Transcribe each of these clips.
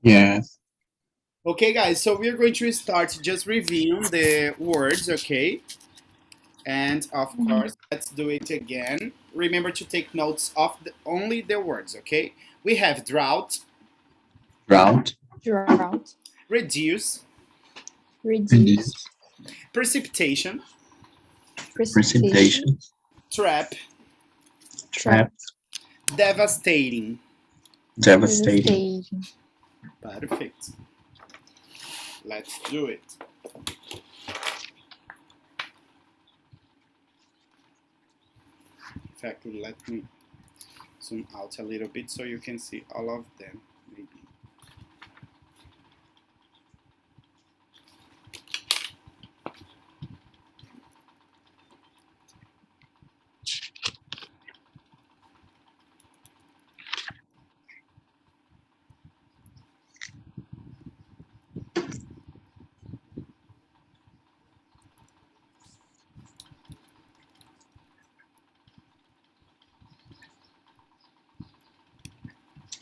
Yes. Okay, guys, so we're going to start just reviewing the words, okay? And of Mhm. course, let's do it again. Remember to take notes of only the words, okay? We have drought, Drought. Drought, reduce, reduce, Reduce. precipitation, precipitation, Precipitation. trap, trap, Trap. devastating. Devastating. devastating. Perfect. Let's do it. In fact, let me zoom out a little bit so you can see all of them, maybe.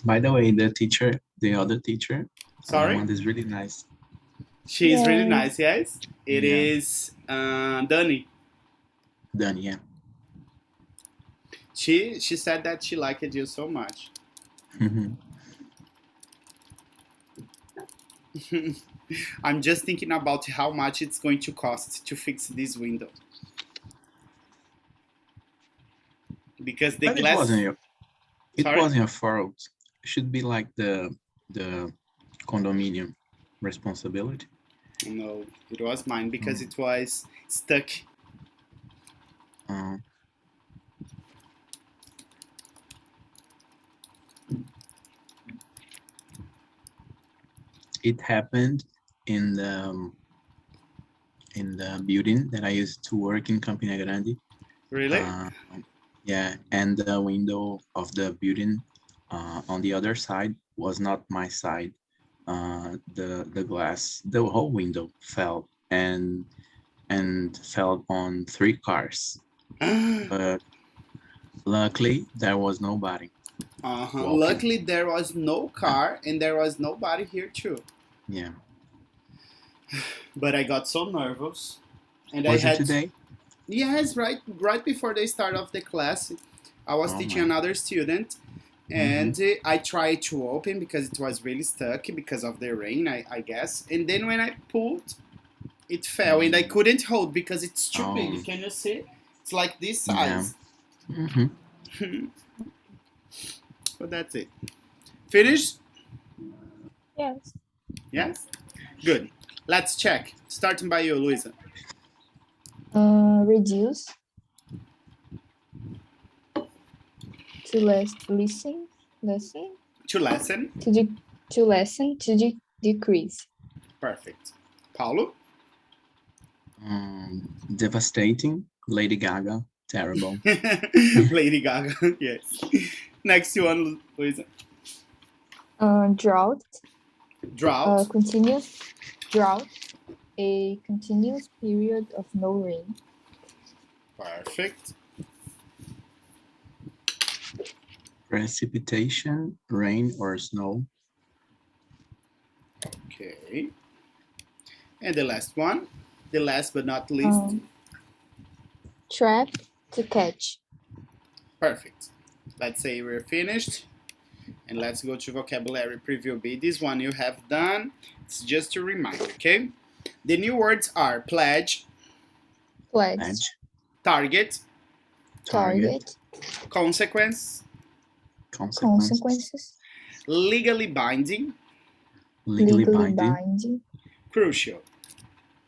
By the way, the other teacher, that Sorry? one is really nice. She's really Yes. nice, yes? It Yeah. is Dani. Done. Yeah. She said that she liked you so much. Mhm. I'm just thinking about how much it's going to cost to fix this window because the But it glass. wasn't your. It Sorry? wasn't your fault. It should be like the condominium responsibility. No, it was mine because Um, it was stuck. um, it happened in the building that I used to work in Campina Grande. Really? Uh, yeah, and the window of the building on the other side was not my side. The glass, the whole window fell and fell on 3 cars. But luckily, there was nobody walking. Luckily, there was no Yeah, car and there was nobody here too. yeah. But I got so nervous, and I Was it had. today? Yes, right before the start of the class, I was Oh teaching my. another student, Mm-hmm. and I tried to open because it was really stuck because of the rain, I guess. And then when I pulled, it fell, and I Mm. couldn't hold because it's too Oh, big. Can you see? It's like this yeah. size. Mm-hmm. But that's it. Finished? Yes. Yes? Good. Let's check. Starting by you, Luisa. Reduce, to listen, To lesson. to lessen, decrease. Perfect. Paulo? Devastating. Lady Gaga. Terrible. Lady Gaga. Yes. Next one, Luisa. Drought, Drought. continuous drought, a continuous period of no rain. Perfect. Precipitation. Rain or snow. Okay. And the last one. The last but not least. Trap, to catch. Perfect. Let's say we're finished. And let's go to vocabulary preview B. This one you have done. It's just a reminder, okay? The new words are pledge, Pledge, Edge. target, target, consequence, Consequences. consequences, legally binding, Legally legally binding. binding, crucial.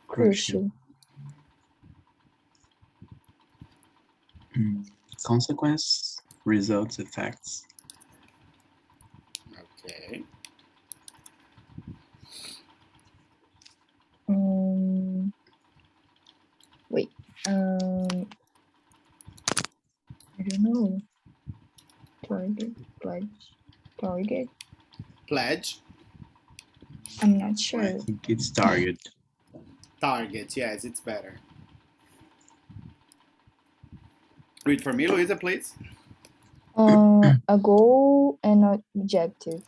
crucial. Consequence. Results. Effects. Okay. Wait. I don't know. Target, pledge, target. Pledge, I'm not I sure. think it's target. target. Yes, it's better. Read for me, Luisa, please. A goal and objective.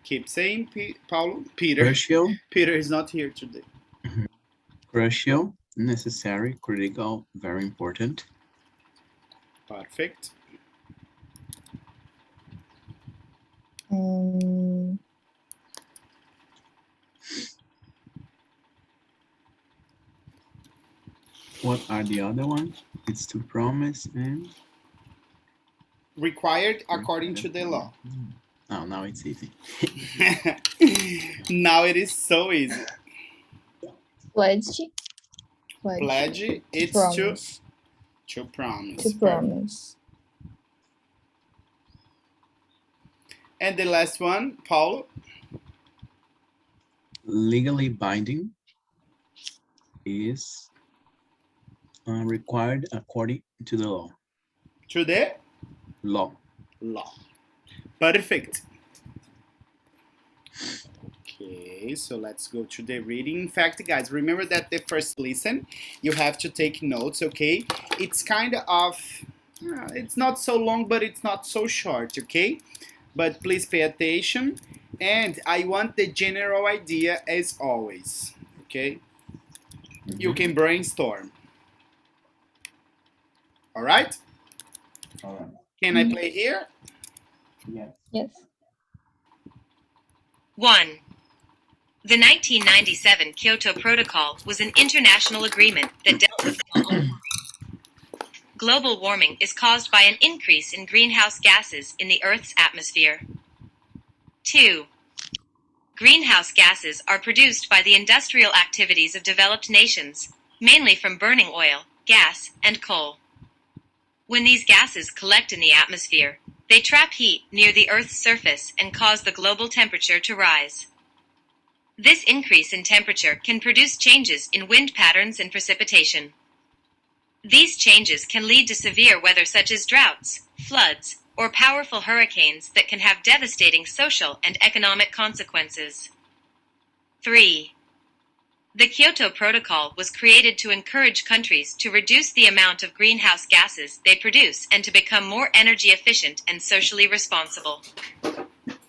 Keep saying, Paulo. Peter. Crucial, Peter is not here today. crucial, necessary, critical, very important. Perfect. What are the other ones? It's to promise and Required according to the law. Oh, now it's easy. Now it is so easy. Pledge. Pledge. It's Promise. to promise. To promise. And the last one, Paulo. Legally binding is required according to the law. To the Law. law. Perfect. Okay, so let's go to the reading. In fact, guys, remember that the first listen, you have to take notes, okay? It's kind of, it's not so long, but it's not so short, okay? But please pay attention. And I want the general idea as always, okay? You can brainstorm. All right? All right. Can I play here? Yes. 1. The 1997 Kyoto Protocol was an international agreement that dealt with global warming. Global warming is caused by an increase in greenhouse gases in the Earth's atmosphere. 2. Greenhouse gases are produced by the industrial activities of developed nations, mainly from burning oil, gas, and coal. When these gases collect in the atmosphere, they trap heat near the Earth's surface and cause the global temperature to rise. This increase in temperature can produce changes in wind patterns and precipitation. These changes can lead to severe weather such as droughts, floods, or powerful hurricanes that can have devastating social and economic consequences. 3. The Kyoto Protocol was created to encourage countries to reduce the amount of greenhouse gases they produce and to become more energy efficient and socially responsible.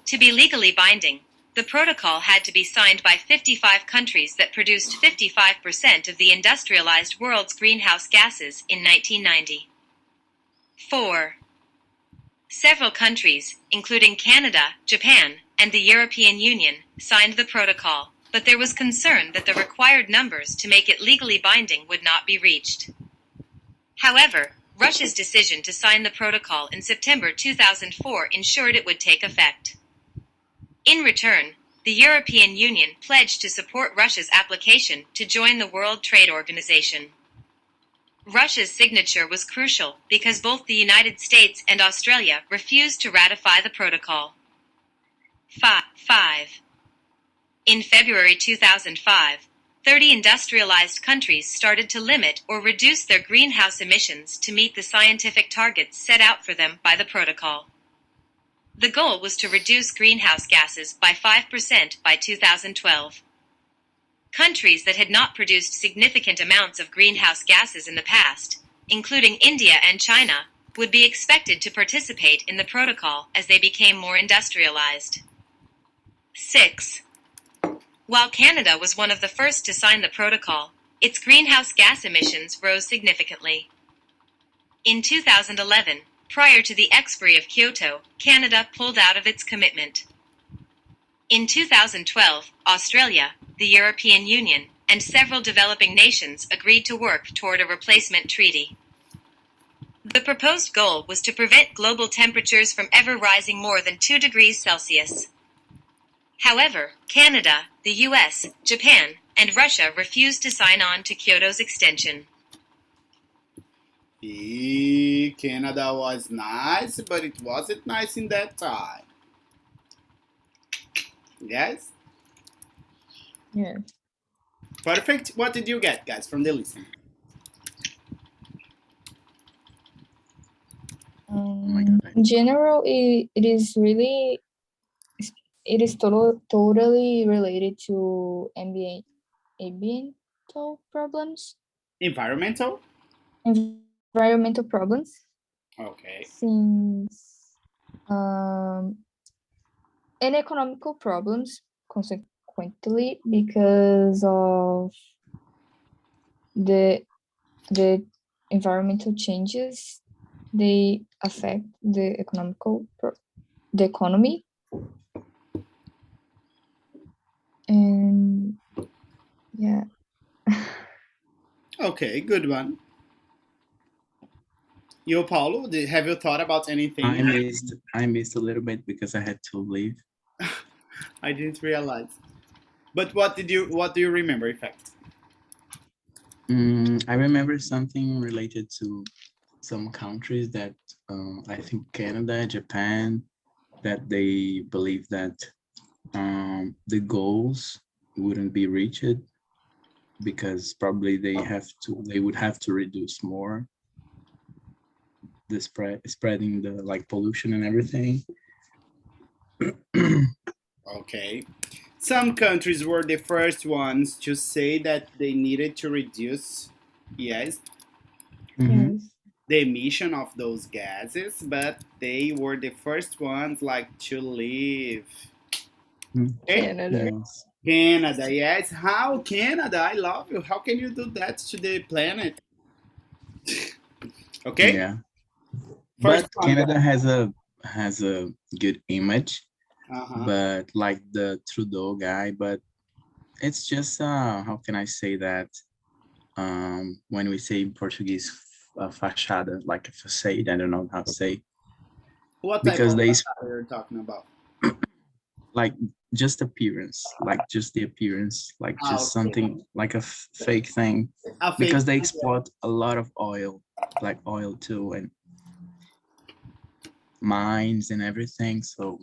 To be legally binding, the protocol had to be signed by 55 countries that produced 55% of the industrialized world's greenhouse gases in 1990. 4. Several countries, including Canada, Japan, and the European Union, signed the protocol, but there was concern that the required numbers to make it legally binding would not be reached. However, Russia's decision to sign the protocol in September 2004 ensured it would take effect. In return, the European Union pledged to support Russia's application to join the World Trade Organization. Russia's signature was crucial because both the United States and Australia refused to ratify the protocol. 5. In February 2005, 30 industrialized countries started to limit or reduce their greenhouse emissions to meet the scientific targets set out for them by the protocol. The goal was to reduce greenhouse gases by 5% by 2012. Countries that had not produced significant amounts of greenhouse gases in the past, including India and China, would be expected to participate in the protocol as they became more industrialized. 6. While Canada was one of the first to sign the protocol, its greenhouse gas emissions rose significantly. In 2011, prior to the expiry of Kyoto, Canada pulled out of its commitment. In 2012, Australia, the European Union, and several developing nations agreed to work toward a replacement treaty. The proposed goal was to prevent global temperatures from ever rising more than 2 degrees Celsius. However, Canada, the US, Japan, and Russia refused to sign on to Kyoto's extension. Canada was nice, but it wasn't nice in that time. Yes? Yeah. Perfect. What did you get, guys, from the listen? In general, it is really, it is totally related to environmental problems. Environmental? Environmental problems. Okay. Since and economical problems consequently because of the environmental changes. They affect the the economy, and yeah. Okay, good one. You, Paulo, have you thought about anything? I missed a little bit because I had to leave. I didn't realize. But what do you remember, in fact? I remember something related to some countries that I think Canada, Japan, that they believe that the goals wouldn't be reached because probably they would have to reduce more the spreading the like pollution and everything. Okay. Some countries were the first ones to say that they needed to reduce, yes, Mm-hmm. Yes. the emission of those gases, but they were the first ones like to leave. Okay? Canada. Yes. Canada, yes. How Canada? I love you. How can you do that to the planet? Okay? Yeah. First But one, Canada guys. has a good image, Uh-huh. but like the Trudeau guy, but it's just how can I say that? When we say in Portuguese, fachada, like a facade, I don't know how to say, What type because of they facade are you talking about? like just appearance, like just the appearance, like Ah, just okay. something like a fake thing, A fake. because they export a lot of oil, like oil too, and mines and everything. So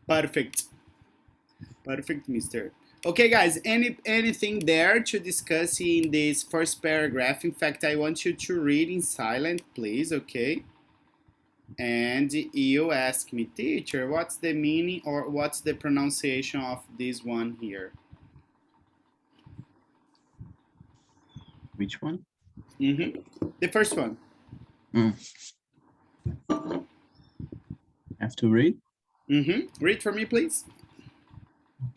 Perfect. Perfect, mister. Okay, guys, anything there to discuss in this first paragraph? In fact, I want you to read in silent, please, okay? And you ask me, teacher, what's the meaning or what's the pronunciation of this one here? which one? The first one. Mm. Have to read. Read for me, please.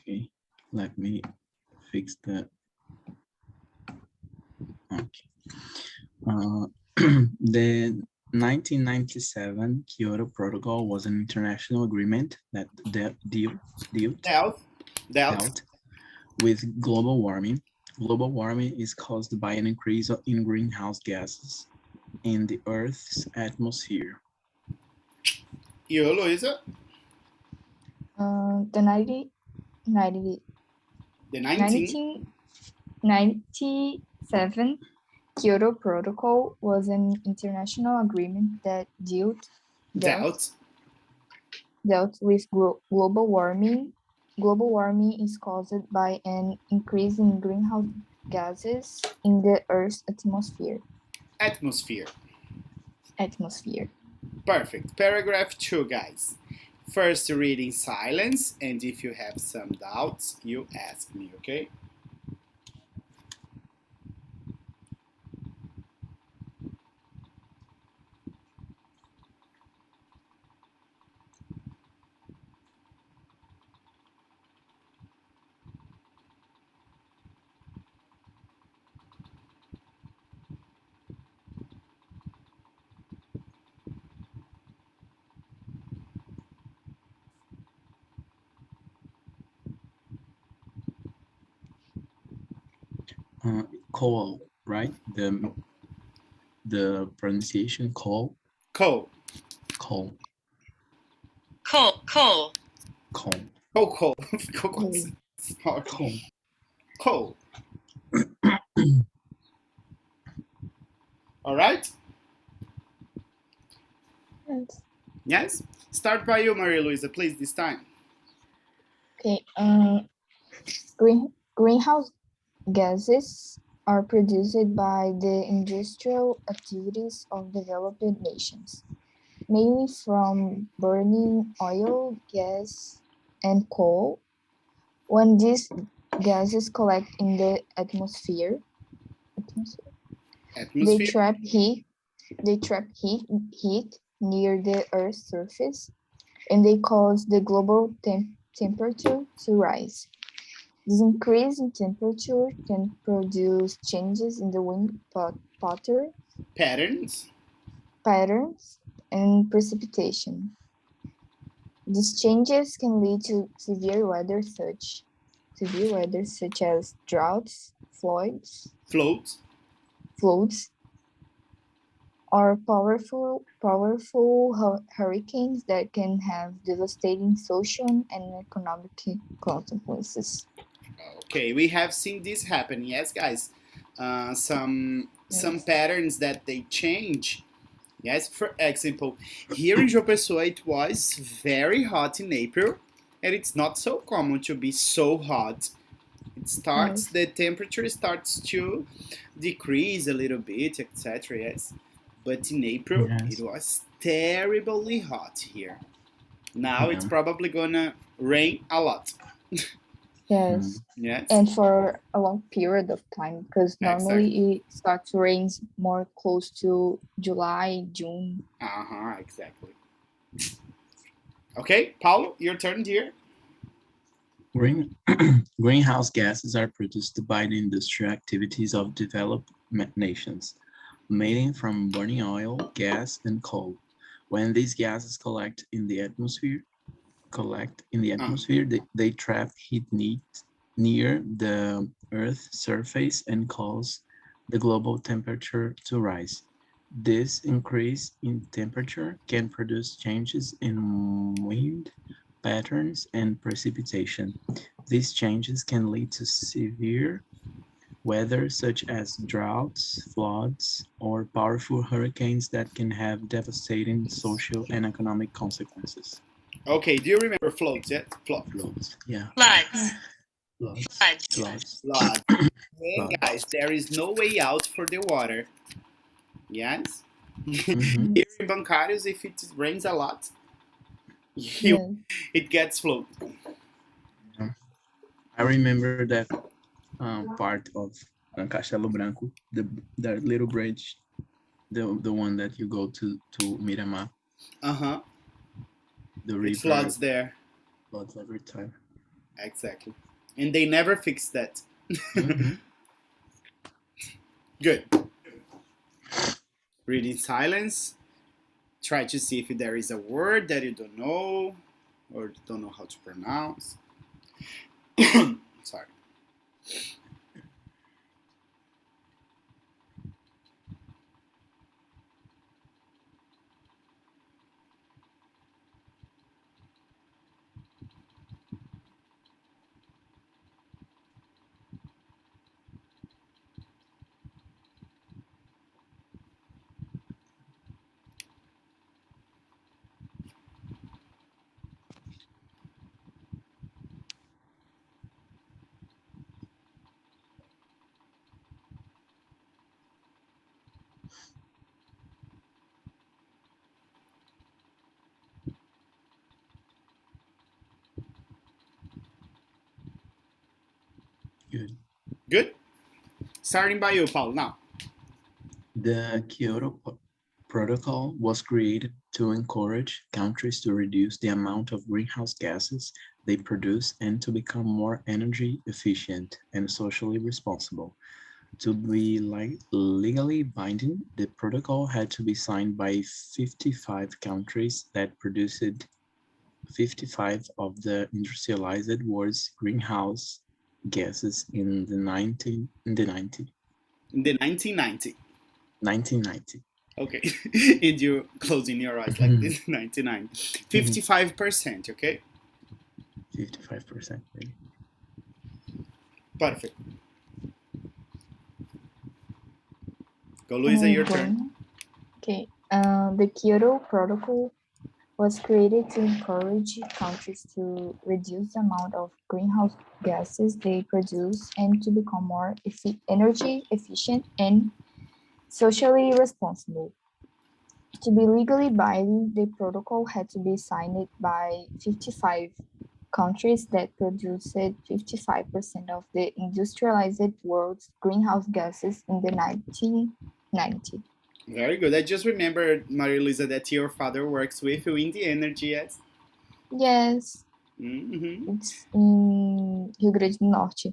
Okay, let me fix the. Okay. The 1997 Kyoto Protocol was an international agreement that Dealt. dealt with global warming. Global warming is caused by an increase in greenhouse gases in the Earth's atmosphere. You, Luisa. The 1997 Kyoto Protocol was an international agreement that dealt Dealt. with global warming. Global warming is caused by an increase in greenhouse gases in the Earth's atmosphere. Atmosphere. Perfect. Paragraph 2, guys. First, read in silence, and if you have some doubts, you ask me, okay? Coal, right? The pronunciation coal. Coal. Coal. Coal, coal. Coal. Coal. Coal. Coal. Coal. All right? Yes. Yes? Start by you, Maria Luisa, please, this time. Okay. Greenhouse gases are produced by the industrial activities of developed nations, mainly from burning oil, gas, and coal. When these gases collect in the atmosphere, they Atmosphere. trap heat. They trap heat near the Earth's surface, and they cause the global temperature to rise. This increase in temperature can produce changes in the wind Patterns. patterns and precipitation. These changes can lead to severe weather such as droughts, Floats. floods, or powerful hurricanes that can have devastating social and economic consequences. Okay, we have seen this happen. Yes, guys. Some Yes. patterns that they change. Yes, for example, here in João Pessoa it was very hot in April, and it's not so common to be so hot. Yes. The temperature starts to decrease a little bit, etc. Yes, but in April it Yes. was terribly hot here. Now it's Yeah. probably gonna rain a lot. Yes. Mhm. Yes, And for a long period of time, because exactly. normally it starts to rain more close to July, June. Exactly. Okay, Paulo, your turn here. Green greenhouse gases are produced by the industrial activities of developed nations, made from burning oil, gas, and coal. When these gases collect in the Uh, atmosphere, they trap heat near the Earth's surface and cause the global temperature to rise. This increase in temperature can produce changes in wind patterns and precipitation. These changes can lead to severe weather such as droughts, floods, or powerful hurricanes that can have devastating social and economic consequences. okay, do you remember floats? Yeah, floats. Floods, yeah, Yeah. Floods. floods, Floods. floods, Floods. And guys, floods. there is no way out for the water. Yes. Hmm. Here Yes. in Bancarios, if it rains a lot, you, Yes. it gets float. I remember that part of Castelo Branco, the little bridge, the one that you go to Miramar, Uh huh. the It river floods there. floods every time. Exactly. And they never fix that. Hmm. Good. Read in silence. Try to see if there is a word that you don't know or don't know how to pronounce. Sorry. Good. Good. Starting by you, Paul. Now. The Protocol was created to encourage countries to reduce the amount of greenhouse gases they produce and to become more energy efficient and socially responsible. To be legally binding, the protocol had to be signed by 55 countries that produced 55 of the industrialized world's greenhouse gases in the 1990. In the 1990. 1990. Okay. And you closing your eyes like this. 99. 55%. Okay. 55%, maybe. Perfect. Go, Luisa, your turn. Okay. The Kyoto Protocol was created to encourage countries to reduce the amount of greenhouse gases they produce and to become more energy efficient and socially responsible. To be legally binding, the protocol had to be signed by 55 countries that produced 55% of the industrialized world's greenhouse gases in the 1990. Very good. I just remembered, Maria Luisa, that your father works with wind energy, yes? Yes, Mm-hmm. it's in Rio Grande do Norte.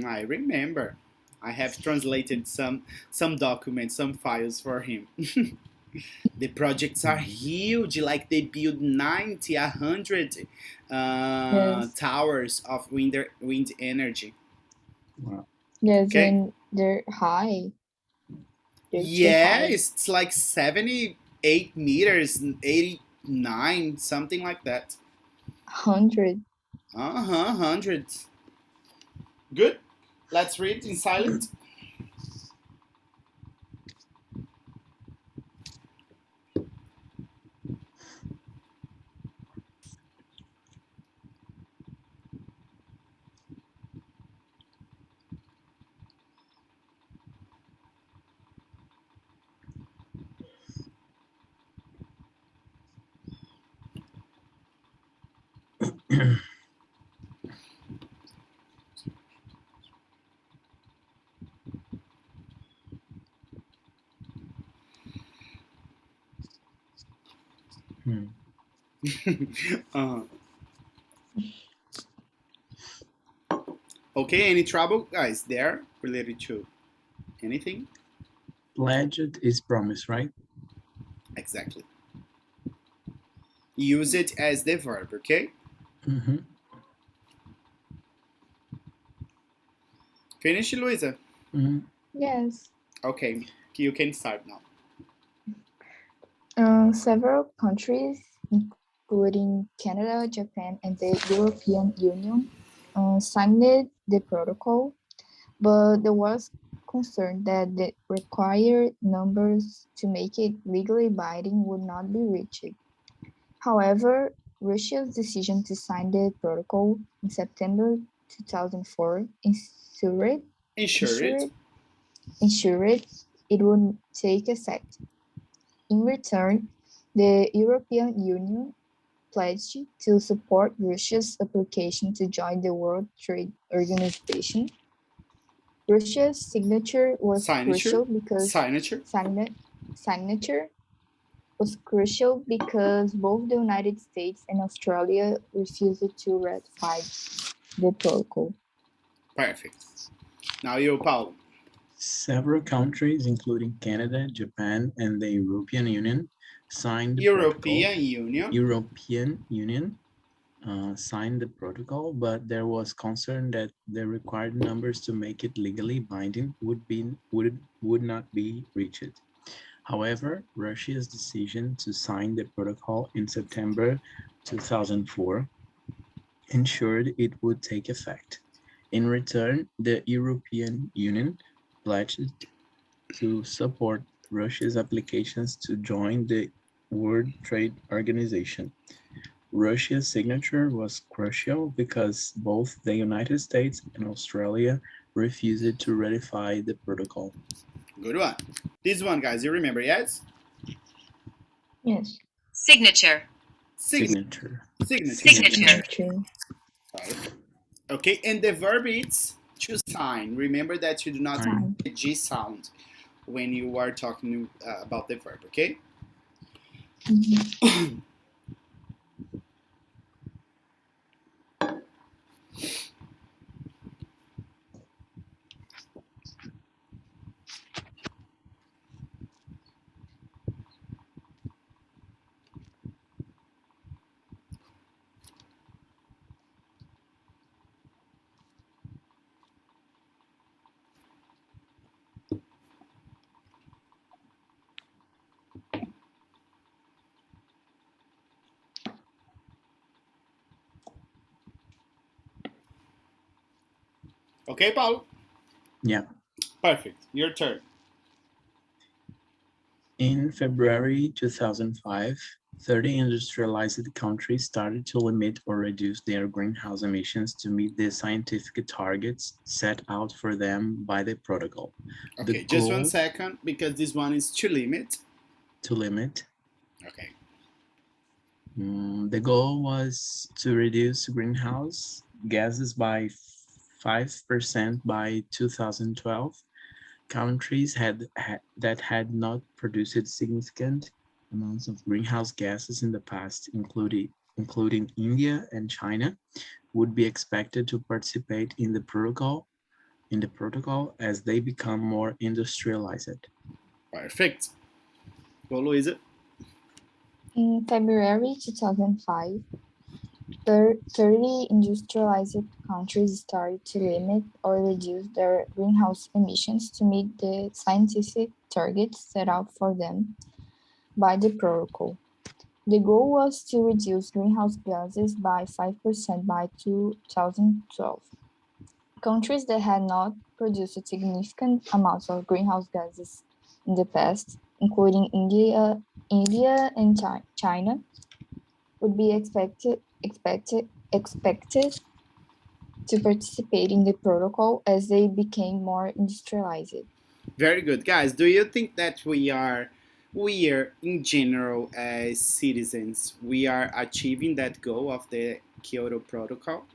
I remember. I have translated some documents, some files for him. The projects are Mhm. huge, like they build 90, 100 Yes, towers of wind energy. Wow. yes, Okay? and they're high. They're too Yeah, high. it's like 78 meters, 89, something like that. 100. Uh-huh, hundreds. Good. Let's read in silent. Hmm. uh, okay, any trouble, guys, there related to anything? Pledged is promise, right? Exactly. Use it as the verb, okay? Mm-hmm. Finish, Luisa. Mm-hmm. Yes. Okay, you can start now. Several countries, including Canada, Japan, and the European Union, signed the protocol, but there was concern that the required numbers to make it legally binding would not be reached. However, Russia's decision to sign the protocol in September 2004 Ensure it. ensured, ensured it would take effect. In return, the European Union pledged to support Russia's application to join the World Trade Organization. Russia's signature was Signature. crucial because Signature. signature was crucial because both the United States and Australia refused to ratify the protocol. Perfect. Now you, Paulo. Several countries, including Canada, Japan, and the European Union, signed the protocol. European Union. European Union signed the protocol, but there was concern that the required numbers to make it legally binding would not be reached. However, Russia's decision to sign the protocol in September 2004 ensured it would take effect. In return, the European Union pledged to support Russia's applications to join the World Trade Organization. Russia's signature was crucial because both the United States and Australia refused to ratify the protocol. Good one. This one, guys, you remember, yes? Yes. Signature. Signature. Signature. Signature. Signature. Sorry. Okay, and the verb is to sign. Remember that you do not Sign. Sign. the G sound when you are talking about the verb, okay? Mhm. Okay, Paulo? Yeah. Perfect. Your turn. In February 2005, 30 industrialized countries started to limit or reduce their greenhouse emissions to meet the scientific targets set out for them by the protocol. The Okay, just 1 goal second because this one is to limit. to limit Okay. the goal was to reduce greenhouse gases by 5% by 2012 countries that had not produced significant amounts of greenhouse gases in the past, including India and China, would be expected to participate in the protocol as they become more industrialized. Perfect. Go, Luisa. In February 2005, 30 industrialized countries started to limit or reduce their greenhouse emissions to meet the scientific targets set out for them by the protocol. The goal was to reduce greenhouse gases by 5% by 2012. Countries that had not produced significant amounts of greenhouse gases in the past, including India and China, would be expected to participate in the protocol as they became more industrialized. Very good, guys. Do you think that we are in general as citizens, we are achieving that goal of the Kyoto Protocol?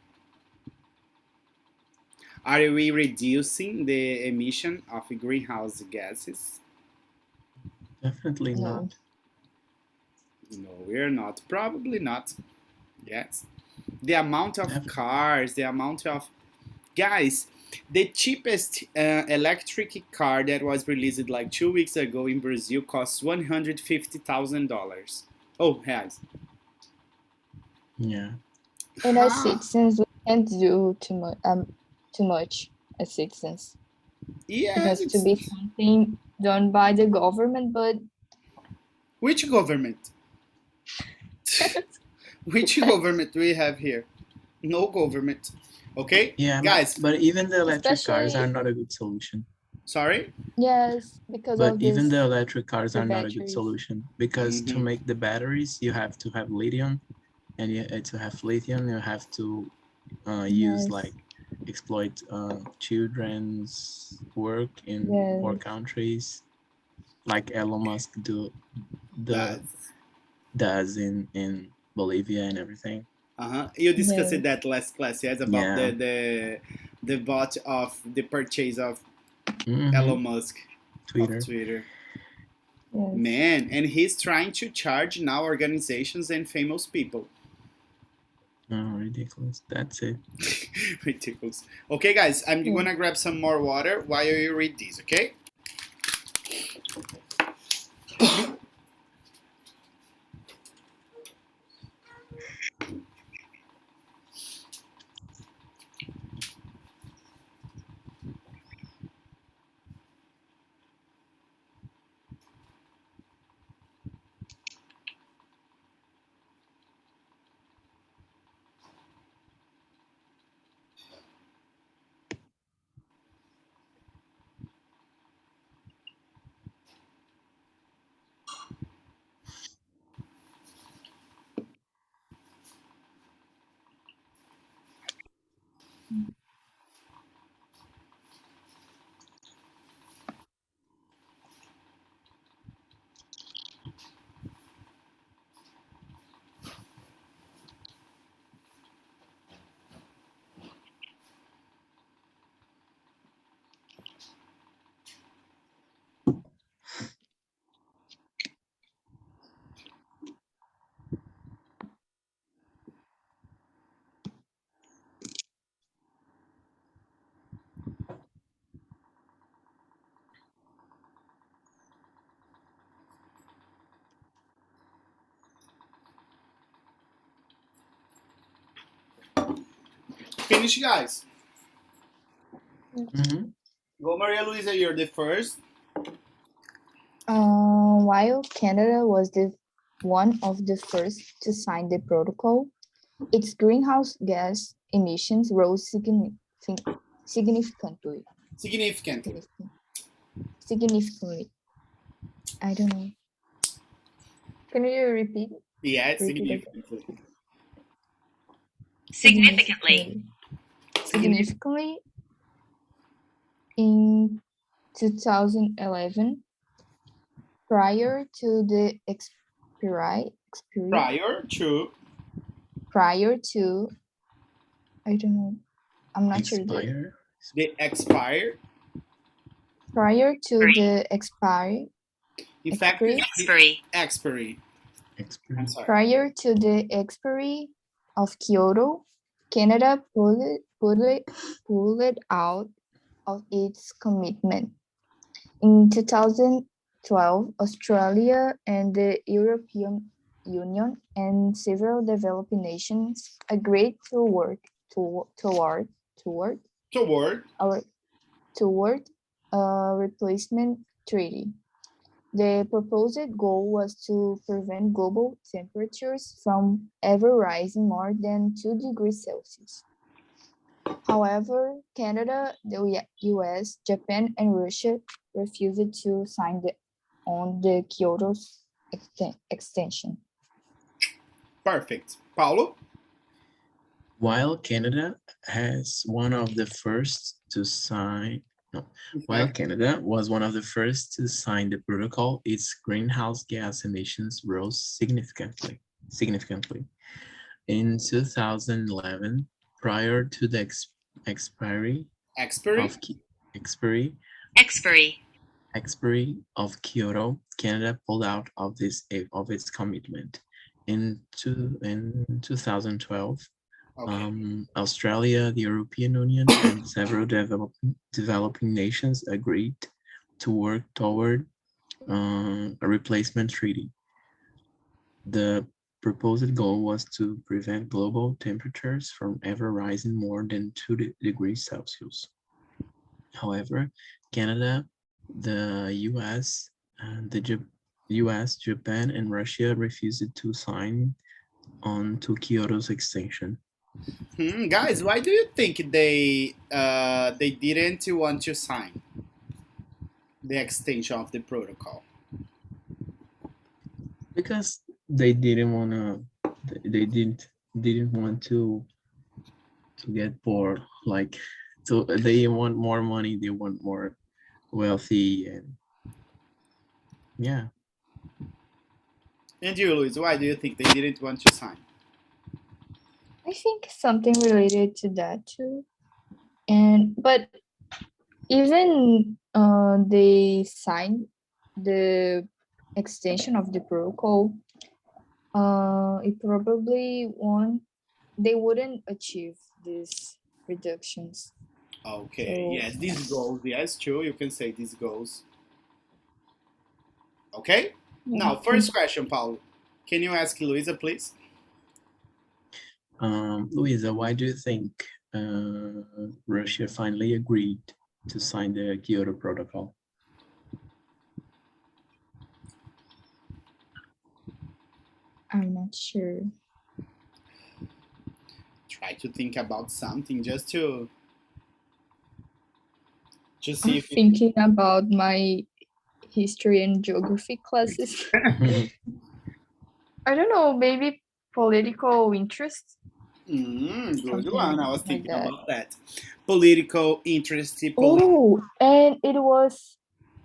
Are we reducing the emission of greenhouse gases? Definitely No. not. No, we're not. Probably not. Yes. The amount of Definitely. cars, the amount of guys, the cheapest electric car that was released like 2 weeks ago in Brazil costs $150,000. Oh, reais. Yeah. And as Huh. citizens, we can't do too much as citizens. It Yes, has to it's be something done by the government, but which government? Which government do we have here? No government. Okay, Yeah, guys. but even the electric cars are especially, not a good solution. Sorry. yes, because But of even this, the electric cars the are not a good batteries. solution because to Mhm. make the batteries, you have to have lithium, and to have lithium, you have to use Yes, like exploit children's work in poor yes, countries, like Elon Musk That's does in Bolivia and everything. You discussed yes, that last class, yes, about Yeah. the bot of the purchase of Hmm. Elon Musk of Twitter. Twitter. yes. Man, and he's trying to charge now organizations and famous people. Oh, ridiculous. That's it. Ridiculous. Okay, guys, I'm Yeah. gonna grab some more water while you read these, okay? Finish, guys. Hmm. Go, Maria Luisa, you're the first. While Canada was one of the first to sign the protocol, its greenhouse gas emissions rose significantly. Significantly. Significantly. I don't know. Can you repeat? Yeah, Repeat again. significantly. Significantly. Significantly in 2011, prior to the expiry, prior to, I don't know, I'm not sure Expire. the expire. Prior to the expiry, Effective Expiry. expiry. I'm Experience. sorry. prior to the expiry of Kyoto, Canada pulled out of its commitment. In 2012, Australia and the European Union and several developing nations agreed to work toward Toward. our toward a replacement treaty. The proposed goal was to prevent global temperatures from ever rising more than 2 degrees Celsius. However, Canada, the US, Japan, and Russia refused to sign on the Kyoto's extension. Perfect. Paulo? While Canada has one of the first to sign, no, while Canada was one of the first to sign the protocol, its greenhouse gas emissions rose significantly. In 2011, prior to the expiry Expiry. of expiry Expiry. expiry of Kyoto, Canada pulled out of its commitment. In 2012, Okay. Australia, the European Union, and several developing nations agreed to work toward a replacement treaty. The proposed goal was to prevent global temperatures from ever rising more than 2 degrees Celsius. However, Canada, the US, US, Japan, and Russia refused to sign on to Kyoto's extension. Guys, why do you think they didn't want to sign the extension of the protocol? Because they didn't want to, they didn't want to get bored. Like, so they want more money, they want more wealthy, and yeah. And you, Luis, why do you think they didn't want to sign? I think something related to that too. But even they signed the extension of the protocol, it probably they wouldn't achieve these reductions. Okay, So, yes, these goals, yes, true, you can say these goals. Okay? yeah, Now, first question, Paulo. Can you ask Luisa, please? Luisa, why do you think Russia finally agreed to sign the Kyoto Protocol? I'm not sure. Try to think about something just to see I'm if thinking about my history and geography classes. I don't know, maybe political interest. good Something one. I was like thinking that. about that. Political interest. Oh, and it was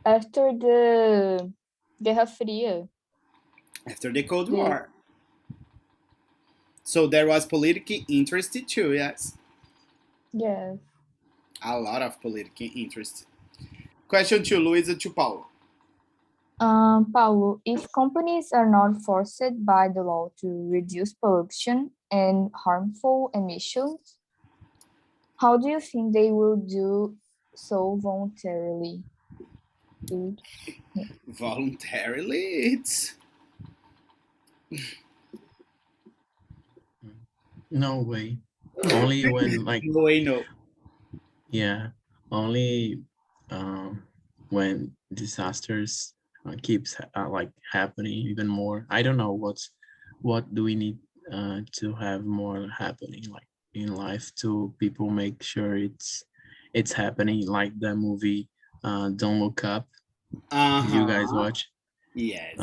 after the Guerra Fria. After the Cold War. So there was political interest too, yes. Yes. A lot of political interest. Question to Luisa to Paulo. Paulo, if companies are not forced by the law to reduce pollution and harmful emissions, how do you think they will do so voluntarily? Voluntarily, it's No way. Only when like no way, no. yeah, only when disasters keeps like happening even more. I don't know what do we need to have more happening like in life to people make sure it's happening, like the movie Don't Look Up. Did you guys watch? Yes.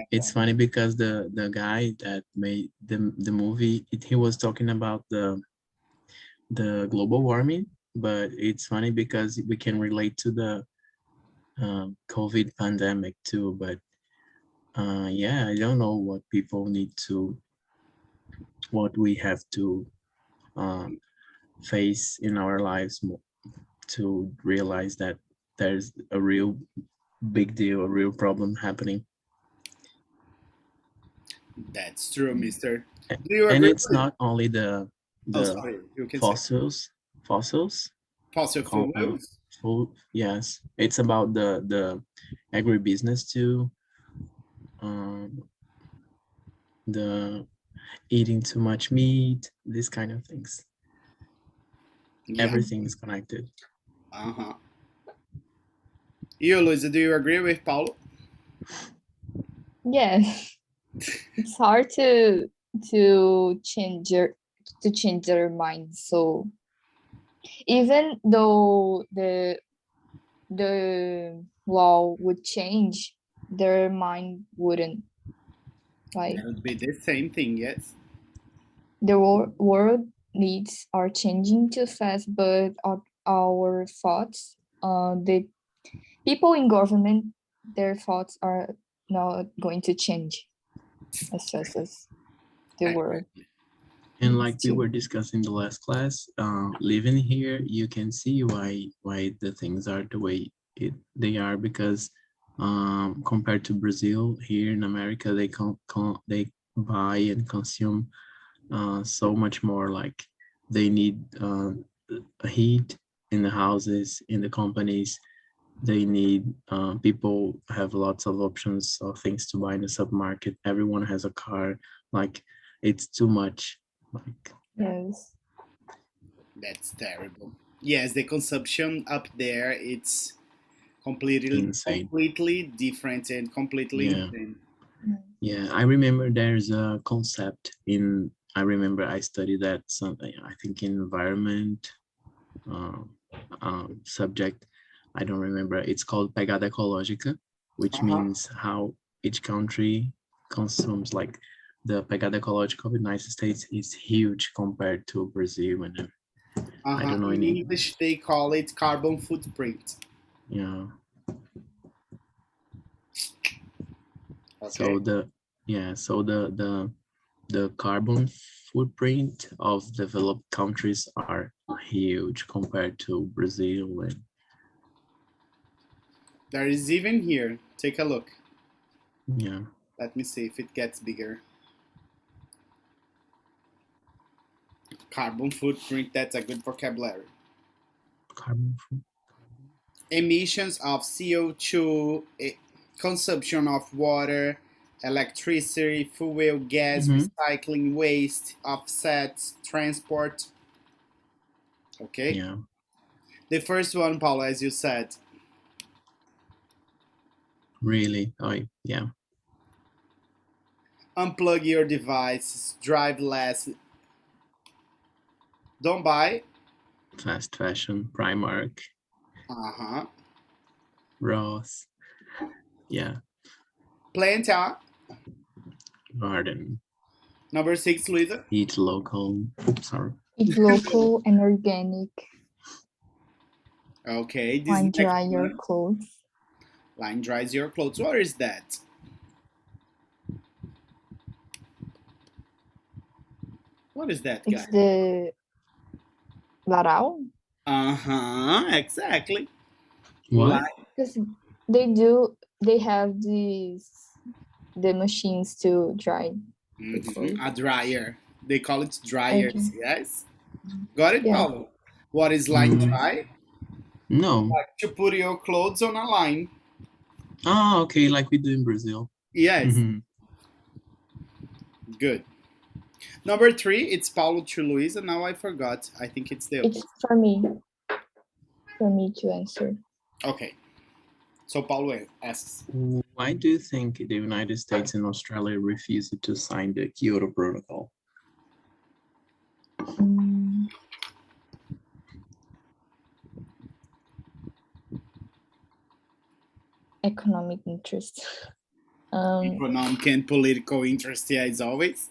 It's funny because the guy that made the movie, he was talking about the global warming, but it's funny because we can relate to the COVID pandemic too. But yeah, I don't know what people need to, what we have to uh, face in our lives to realize that there's a real big deal, a real problem happening. That's true, Mister. Do you And agree it's with? not only the Oh, the sorry. You can say fossils fossil fuels. food. Yes, it's about the agribusiness too. The eating too much meat, these kind of things. Yeah. Everything is connected. Uh-huh. You, Luisa, do you agree with Paulo? Yes, it's hard to change their mind. So even though the law would change, their mind wouldn't. Like That would be the same thing, yes. the world needs are changing too fast, but our thoughts, the people in government, their thoughts are not going to change as fast as the world And needs like we to. were discussing the last class, living here, you can see why the things are the way they are, because compared to Brazil, here in America, they buy and consume so much more. Like they need heat in the houses, in the companies. They need people have lots of options of things to buy in the supermarket. Everyone has a car. Like it's too much. Like Yes. That's terrible. Yes, the consumption up there, it's completely insane. different and completely Yeah. insane. Yeah, I remember there's a concept in, I remember I studied that something, I think environment uh, subject. I don't remember. It's called pegada ecológica, which Uh-huh. means how each country consumes. Like the pegada ecológica of the United States is huge compared to Brazil, and I Uh-huh. don't know In any. English, they call it carbon footprint. Yeah. Okay. So the yeah, so the carbon footprint of developed countries are huge compared to Brazil and There is even here. Take a look. yeah, Let me see if it gets bigger. Carbon footprint, that's a good vocabulary. carbon foot. Emissions of CO2, consumption of water, electricity, fuel, gas, Mm-hmm. recycling, waste, offsets, transport. Okay. Yeah, The first one, Paulo, as you said, really. Oh, yeah. unplug your devices, drive less, don't buy. Fast fashion, Primark, Uh-huh. Ross. Yeah, Plant out. Garden, Number 6, Luisa. eat local. Sorry. Eat local and organic. Okay, this Line next dry your one. clothes. Line dries your clothes. What is that? What is that, It's guy? the varal. Uh-huh, exactly. What? Because they have the machines to dry the clothes. A dryer. They call it Okay. dryers, yes? Got it, Yeah. Paulo? What is line Mm, dry? no. Like to put your clothes on a line. Ah, okay, like we do in Brazil. Yes, Mm-hmm. good. Number 3, it's Paulo to Luisa. Now I forgot. I think it's the It's opposite. for me to answer. Okay, so Paulo asks. Why do you think the United States and Australia refused to sign the Kyoto Protocol? Mm, economic interest. Economic and political interest, yeah, as always.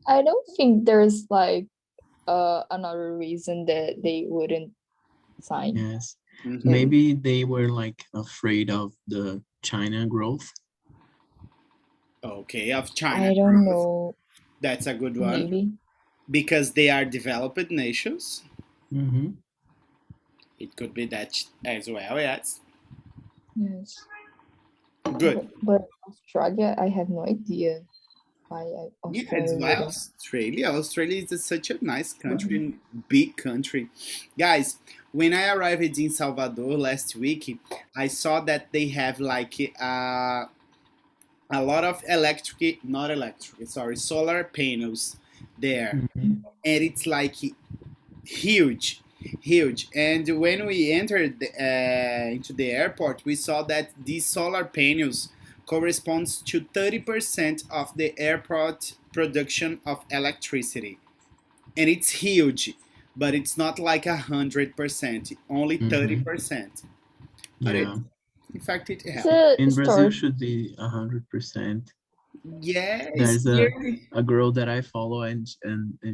I don't think there's like another reason that they wouldn't sign. Yes. Mhm. Maybe they were like afraid of the China growth. Okay, of China I don't growth. know. That's a good one. Maybe. Because they are developed nations. Mm-hmm. It could be that as well, yes. Yes. Good. But Australia, I have no idea why Yeah, as Australia well. wouldn't. Australia. Australia is such a nice country Mhm. and big country. Guys, when I arrived in Salvador last week, I saw that they have like a lot of not electric, sorry, solar panels there. Mhm. And it's like huge, huge. And when we entered into the airport, we saw that these solar panels corresponds to 30% of the airport production of electricity, and it's huge, but it's not like 100%, only Mhm. 30%. But it, Yeah. in fact, it It's helps. a In Brazil story. should be 100%. Yes, There's here. a girl that I follow, and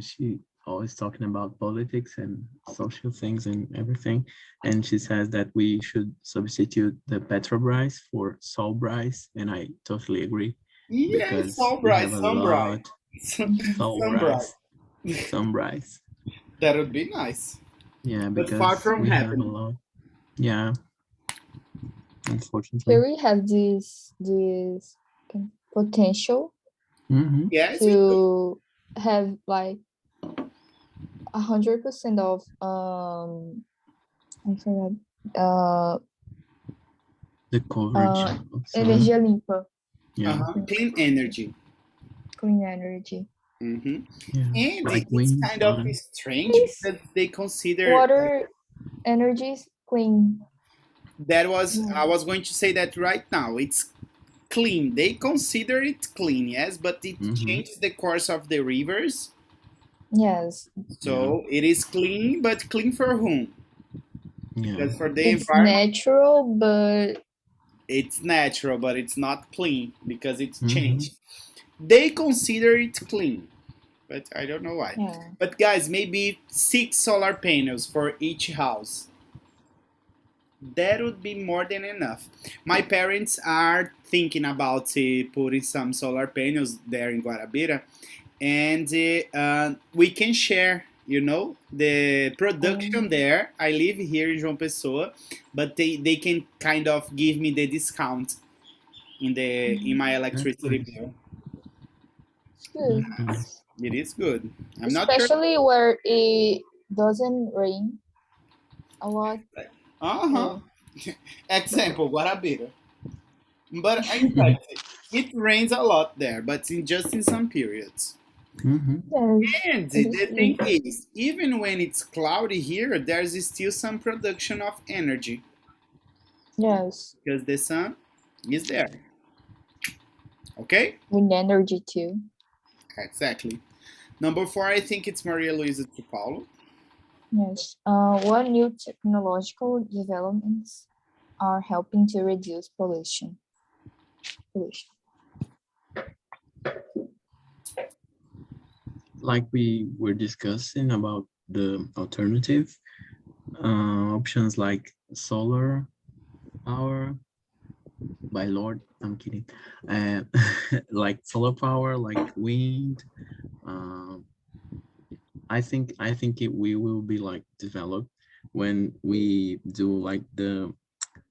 she always talking about politics and social things and everything. And she says that we should substitute the Petrobras for Solbras, and I totally agree Yes, because so we bright, have a so bright, lot Mhm. so bright. Solbras, Sunbras. That would be nice, Yeah, but far because from we have a happening. lot. Yeah, unfortunately. Here we have this potential Yes, we do. to have like 100% of I forgot uh The coverage of sun. energia limpa, Yeah, Clean energy. clean energy. hmm yeah, And like it's wind, kind of sun. strange This because they consider water energy is clean. that was Yeah. I was going to say that right now. It's clean. They consider it clean, yes, but it Mm-hmm. changes the course of the rivers. Yes, Yeah, So it is clean, but clean for whom? yeah. Because for the it's environment, natural, but it's natural, but it's not clean because it's Mm-hmm. changed. They consider it clean, but I don't know why. yeah. But guys, maybe 6 solar panels for each house. That would be more than enough. My parents are thinking about putting some solar panels there in Guarabira, and we can share. The production Um, there. I live here in João Pessoa, but they can kind of give me the discount in my That's electricity nice. bill. it's good, That's nice. It is good. I'm not sure. especially where it doesn't rain a lot. Uh huh. So Example, Guarabira. But in fact, it rains a lot there, but just in some periods. Mm-hmm. yes, And it the is thing good. is, even when it's cloudy here, there's still some production of energy Yes, because the sun is there. Okay? wind energy too. Exactly. Number 4, I think it's Maria Luisa de Paulo. Yes. What new technological developments are helping to reduce pollution? Pollution. Like we were discussing about the alternative options like solar power by Lord. I'm kidding. Uh, like solar power, like wind. Um, I think we will be like developed when we do like the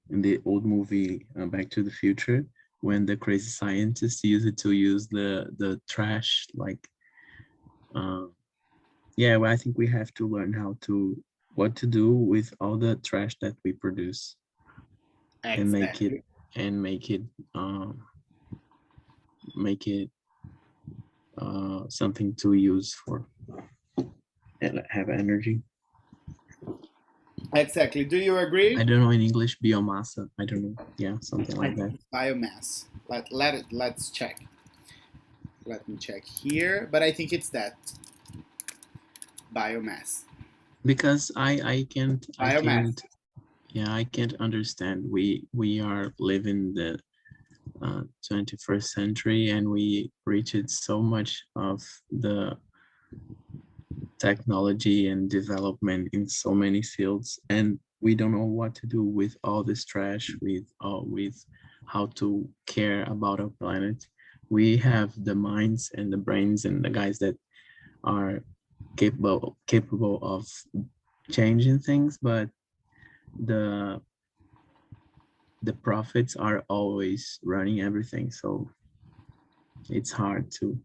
in the old movie Back to the Future, when the crazy scientists use it to use the trash like uh, yeah, well, I think we have to learn how to what to do with all the trash that we produce and make it Exactly. and make it um, make it something to use for and have energy. Exactly. Do you I agree? don't know in English biomassa. I don't know. Yeah, something I like think that. it's biomass. Let's check. Let me check here. But I think it's that biomass. Because I Biomass. can't yeah I can't understand. We are living the 21st century and we reached so much of the technology and development in so many fields and we don't know what to do with all this trash with how to care about our planet. We have the minds and the brains and the guys that are capable of changing things, but the profits are always running everything, so it's hard to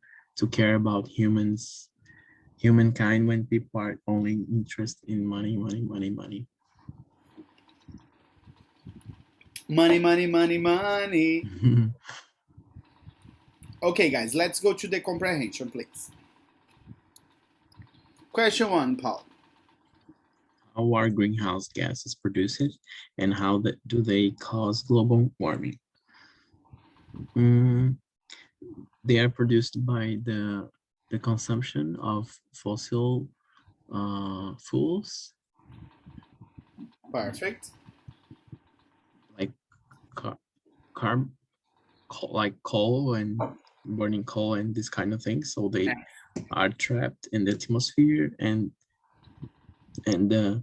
care about humankind when people are only interested in money, money, money, money. Money, money, money, money. Okay, guys, let's go to the comprehension, please. Question 1, Paul. How are greenhouse gases produced, and how do they cause global warming? They are produced by the consumption of fossil fuels, Perfect. like carb, like coal and burning coal and this kind of thing. So they are trapped in the atmosphere, and then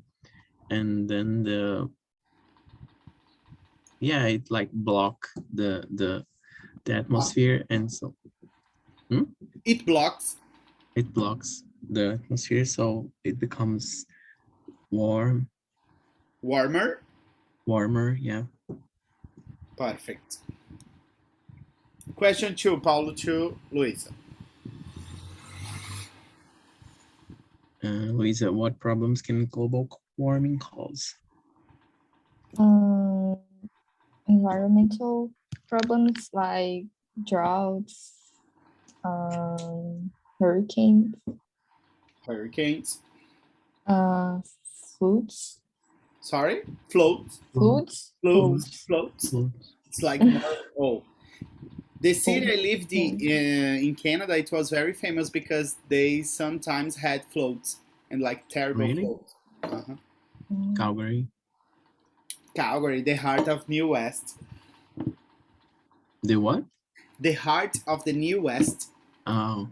it like block the atmosphere, and so It blocks the atmosphere, so it becomes warmer. Yeah. Perfect. Question 2, Paulo to Luisa. Luisa, what problems can global warming cause? Environmental problems like droughts, hurricanes, floods. Sorry? Floats. Floods. It's like more. The city I lived in Canada, it was very famous because they sometimes had floats and like terrible Really? floats. Calgary. Calgary, the heart of New West. The what? The heart of the New West. Oh.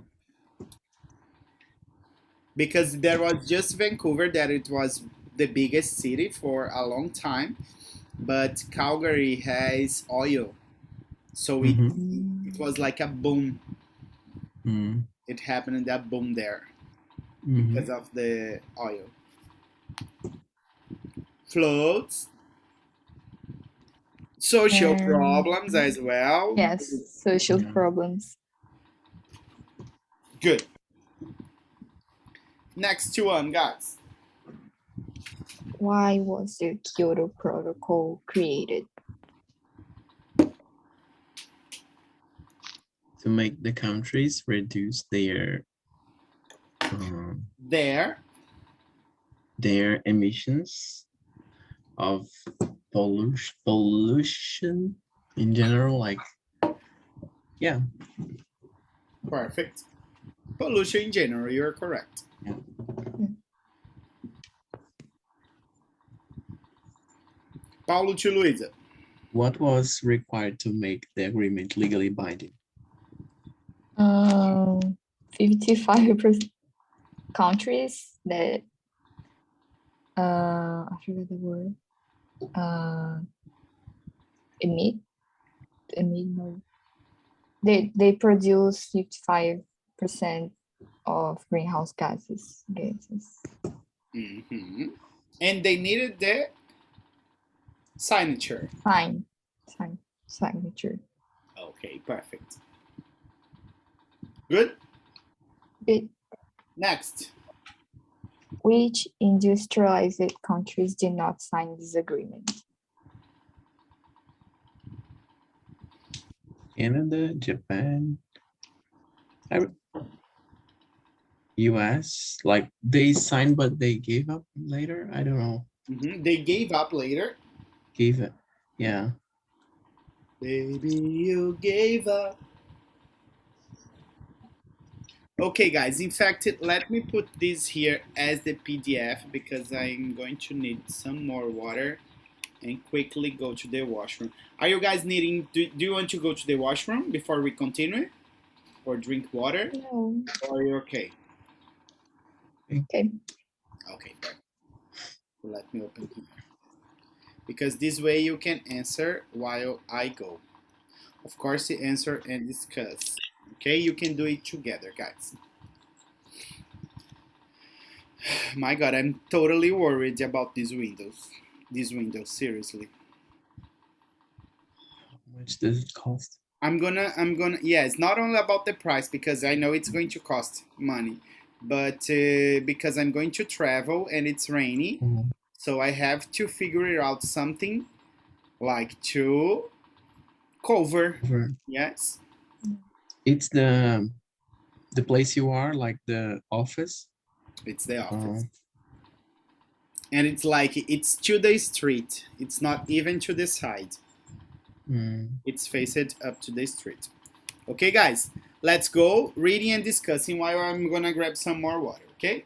Because there was just Vancouver that it was the biggest city for a long time, but Calgary has oil, so it was like a boom. It happened in that boom there because of the oil. Floods, social problems as well. Yes, social problems. Good. Next one, guys. Why was the Kyoto Protocol created? To make the countries reduce their emissions of pollution in general, like, yeah. Perfect. Pollution in general, you're correct. Yeah. Paulo to Luisa. What was required to make the agreement legally binding? 55% countries that I forget the word. Emit no. They produce 55% of greenhouse gases. And they needed the signature. Signature. Okay, perfect. Good? Good. Next. Which industrialized countries did not sign this agreement? Canada, Japan, US, like they signed but they gave up later. I don't know. They gave up later. Gave it, yeah. Baby, you gave up. Okay, guys. In fact, let me put this here as the PDF because I'm going to need some more water and quickly go to the washroom. Are you guys needing? Do you want to go to the washroom before we continue, or drink water? No. Or are you okay? Okay. Okay. So let me open here because this way you can answer while I go. Of course, you answer and discuss. Okay, you can do it together, guys. My God, I'm totally worried about these windows. this window, seriously. How much does it cost? I'm gonna, yeah, it's not only about the price, because I know it's going to cost money, but because I'm going to travel and it's rainy, so I have to figure out something like to cover. Yes. It's the place you are, like the office. It's the office. And it's like, it's to the street. It's not even to the side. It's faced up to the street. Okay, guys, let's go reading and discussing while I'm gonna grab some more water, okay?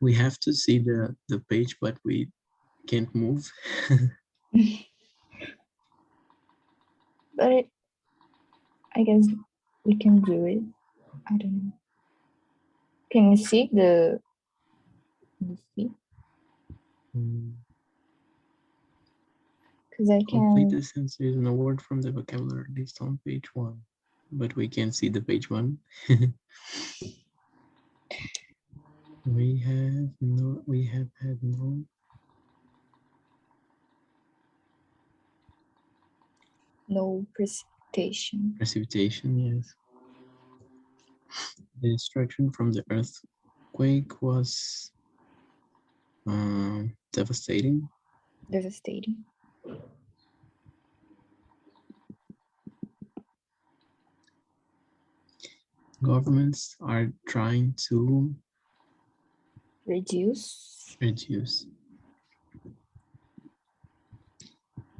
We have to see the page, but we can't move. But I guess we can do it. I don't know. Can you see the feet? Because I Complete can. the sentence using a word from the vocabulary list on page 1, but we can't see the page 1. We have had No precipitation. Precipitation, yes. The destruction from the earthquake was devastating. Devastating. Governments are trying to Reduce.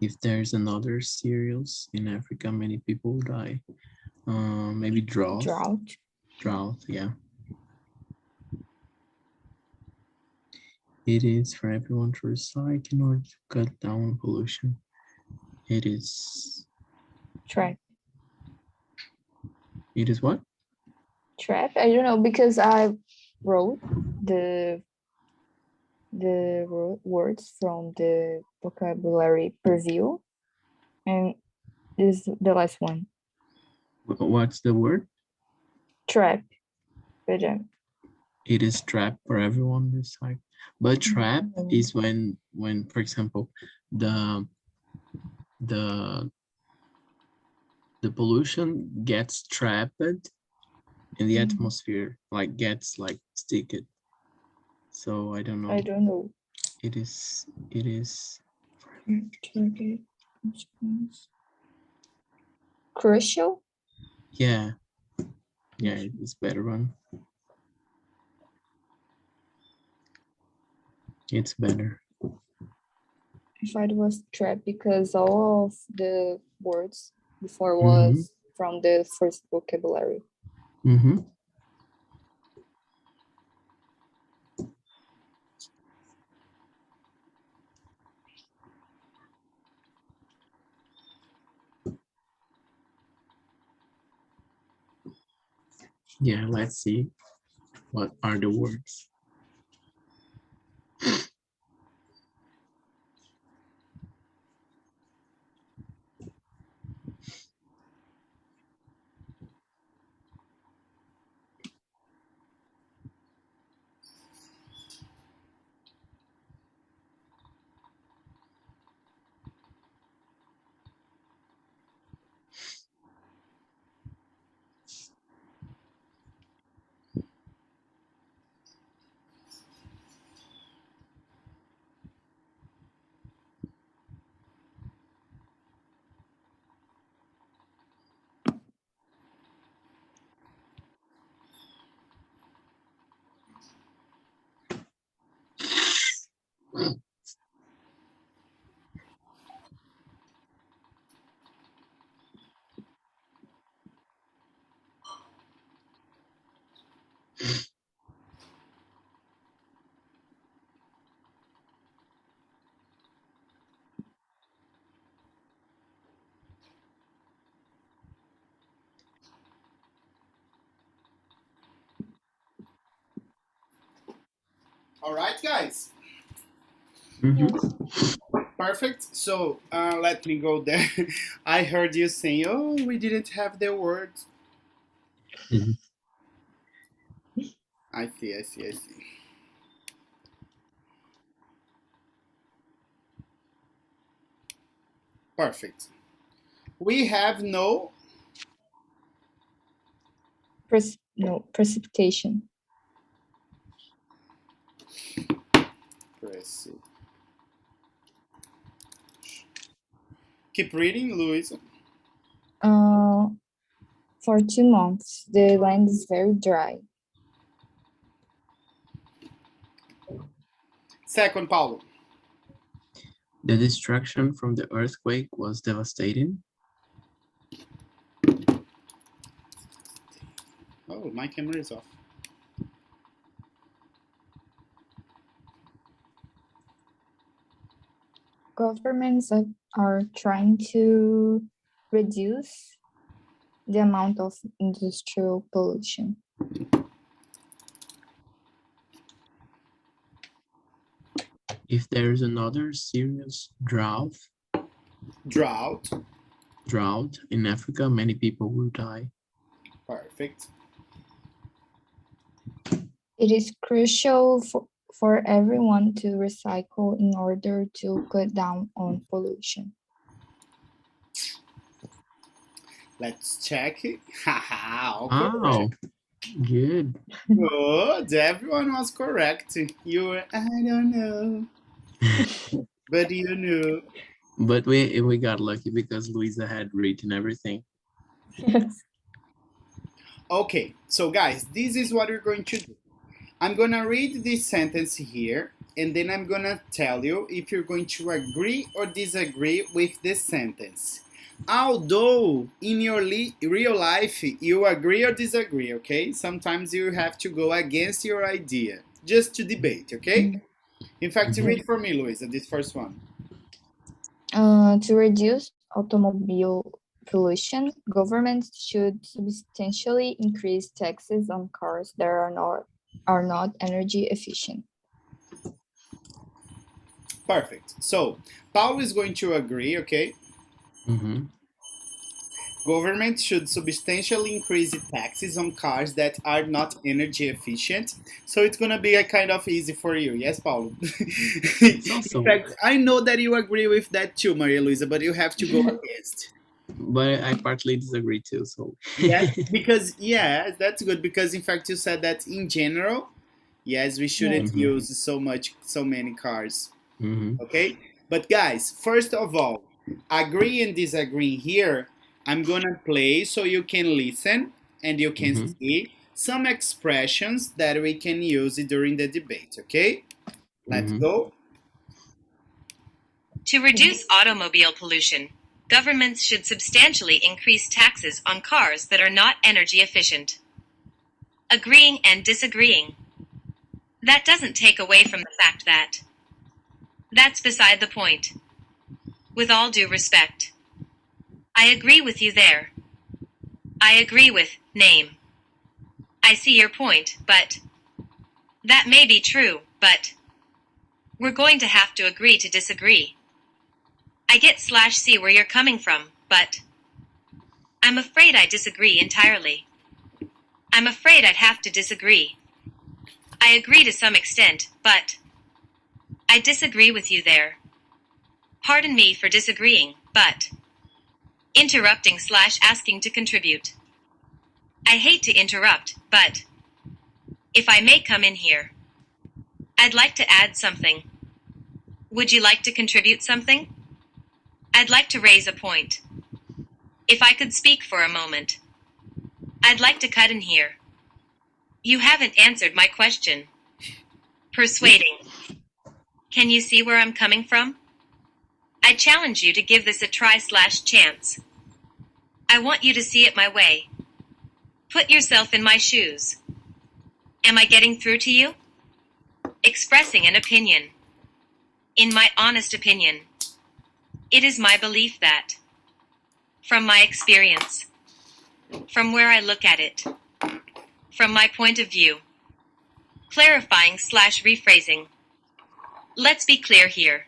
If there's another serious in Africa, many people die. Maybe drought. Drought, yeah. It is for everyone to recycle in order to cut down pollution. It is. Trap. It is what? Trap? I don't know, because I wrote the words from the vocabulary preview, and this is the last one. What's the word? Trap. It is trap for everyone to recycle. But trap is when, for example, the pollution gets trapped in the atmosphere, like gets like sticked. So I don't know. I don't know. It is. Crucial? Yeah. Yeah, it's better one. It's better. I thought it was trap because all of the words before was from the first vocabulary. Yeah, let's see. What are the words? All right, guys. Yes. Perfect. So let me go there. I heard you saying, "Oh, we didn't have the words." Mhm. I see. I see. I see. Perfect. We have no. No, precipitation. Keep reading, Louisa. For 2 months, the land is very dry. Second, Paulo. The destruction from the earthquake was devastating. Oh, my camera is off. Governments are trying to reduce the amount of industrial pollution. If there is another serious Drought. in Africa, many people will die. Perfect. It is crucial for everyone to recycle in order to cut down on pollution. Let's check it. Haha. Oh, good. Good. Everyone was correct. You were, I don't know. But you knew. But we got lucky because Luisa had written everything. Yes. Okay, so guys, this is what we're going to do. I'm gonna read this sentence here, and then I'm gonna tell you if you're going to agree or disagree with this sentence. Although in your real life you agree or disagree, okay? Sometimes you have to go against your idea just to debate, okay? In fact, read for me, Luisa, this first one. To reduce automobile pollution, governments should substantially increase taxes on cars that are not energy efficient. Perfect. So, Paulo is going to agree, okay? Mm-hmm. Government should substantially increase the taxes on cars that are not energy efficient. So it's gonna be a kind of easy for you, yes, Paulo? It's In also, fact, I know that you agree with that too, Maria Luisa, but you have to go against. but I partly disagree too. So Yes, because yeah, that's good because in fact you said that in general, yes, we shouldn't Mhm. use so many cars. Mhm. Okay, but guys, first of all, agree and disagree here. I'm gonna play so you can listen and you can Mhm. see some expressions that we can use during the debate. Okay, let's Mhm. go. To reduce automobile pollution, governments should substantially increase taxes on cars that are not energy efficient. Agreeing and disagreeing. That doesn't take away from the fact that. That's beside the point. With all due respect. I agree with you there. I agree with name. I see your point, but. That may be true, but. We're going to have to agree to disagree. I get/see where you're coming from, but. I'm afraid I disagree entirely. I'm afraid I'd have to disagree. I agree to some extent, but. I disagree with you there. Pardon me for disagreeing, but. Interrupting/asking to contribute. I hate to interrupt, but. If I may come in here. I'd like to add something. Would you like to contribute something? I'd like to raise a point. If I could speak for a moment. I'd like to cut in here. You haven't answered my question. Persuading. Can you see where I'm coming from? I challenge you to give this a try/chance. I want you to see it my way. Put yourself in my shoes. Am I getting through to you? Expressing an opinion. In my honest opinion. It is my belief that. From my experience. From where I look at it. From my point of view. Clarifying slash rephrasing. Let's be clear here.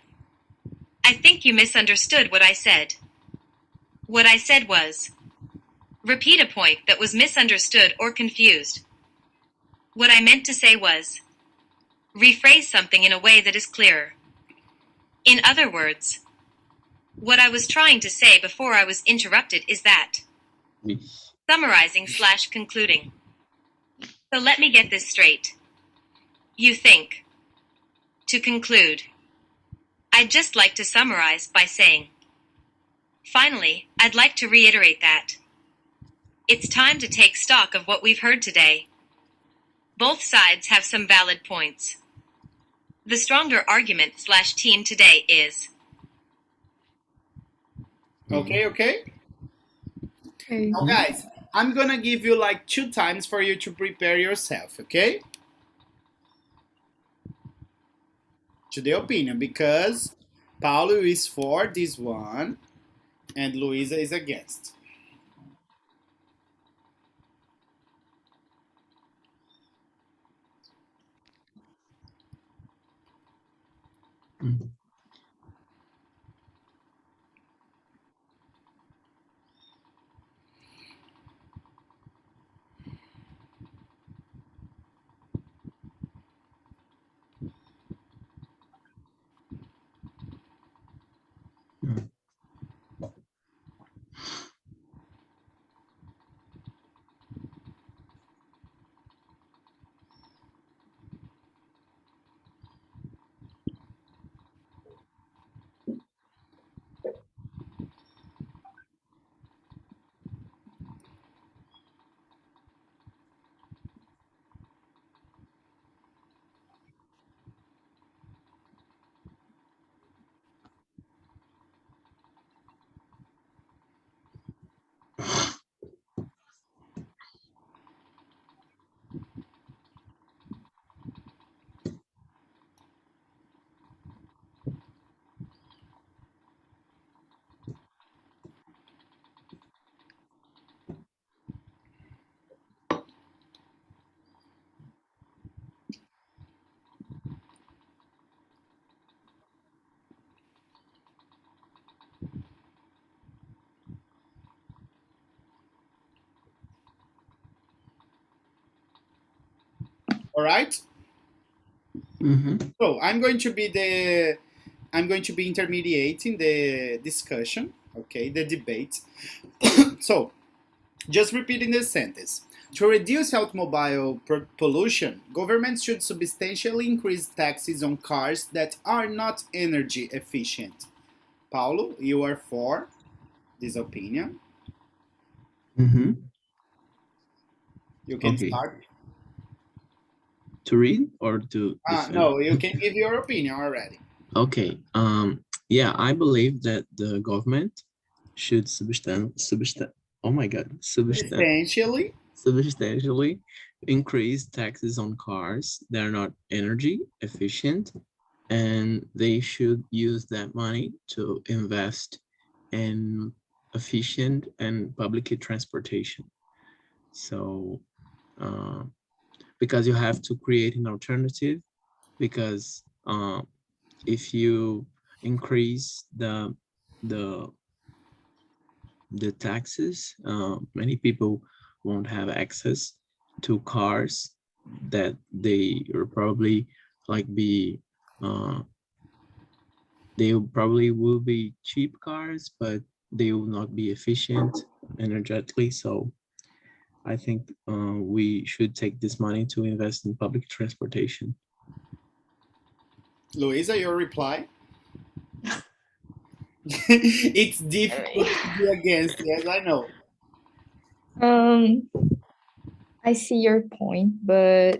I think you misunderstood what I said. What I said was, repeat a point that was misunderstood or confused. What I meant to say was, rephrase something in a way that is clearer. In other words, what I was trying to say before I was interrupted is that. Summarizing slash concluding. So let me get this straight. You think. To conclude. I'd just like to summarize by saying. Finally, I'd like to reiterate that. It's time to take stock of what we've heard today. Both sides have some valid points. The stronger argument slash team today is. Okay. Okay. Now, guys, I'm gonna give you like 2 times for you to prepare yourself, okay? To the opinion, because Paulo is for this one and Luisa is against. All right? So I'm going to be intermediating the discussion, okay, the debate. So, just repeating the sentence. To reduce automobile pollution, governments should substantially increase taxes on cars that are not energy efficient. Paulo, you are for this opinion. You can start. To read or to defend? No, you can give your opinion already. Okay. Yeah, I believe that the government should substantially increase taxes on cars that are not energy efficient, and they should use that money to invest in efficient and public transportation. So, because you have to create an alternative, because if you increase the taxes, many people won't have access to cars that they will probably they probably will be cheap cars, but they will not be efficient energetically. So I think we should take this money to invest in public transportation. Luisa, your reply? It's difficult to be against, yes, I know. I see your point, but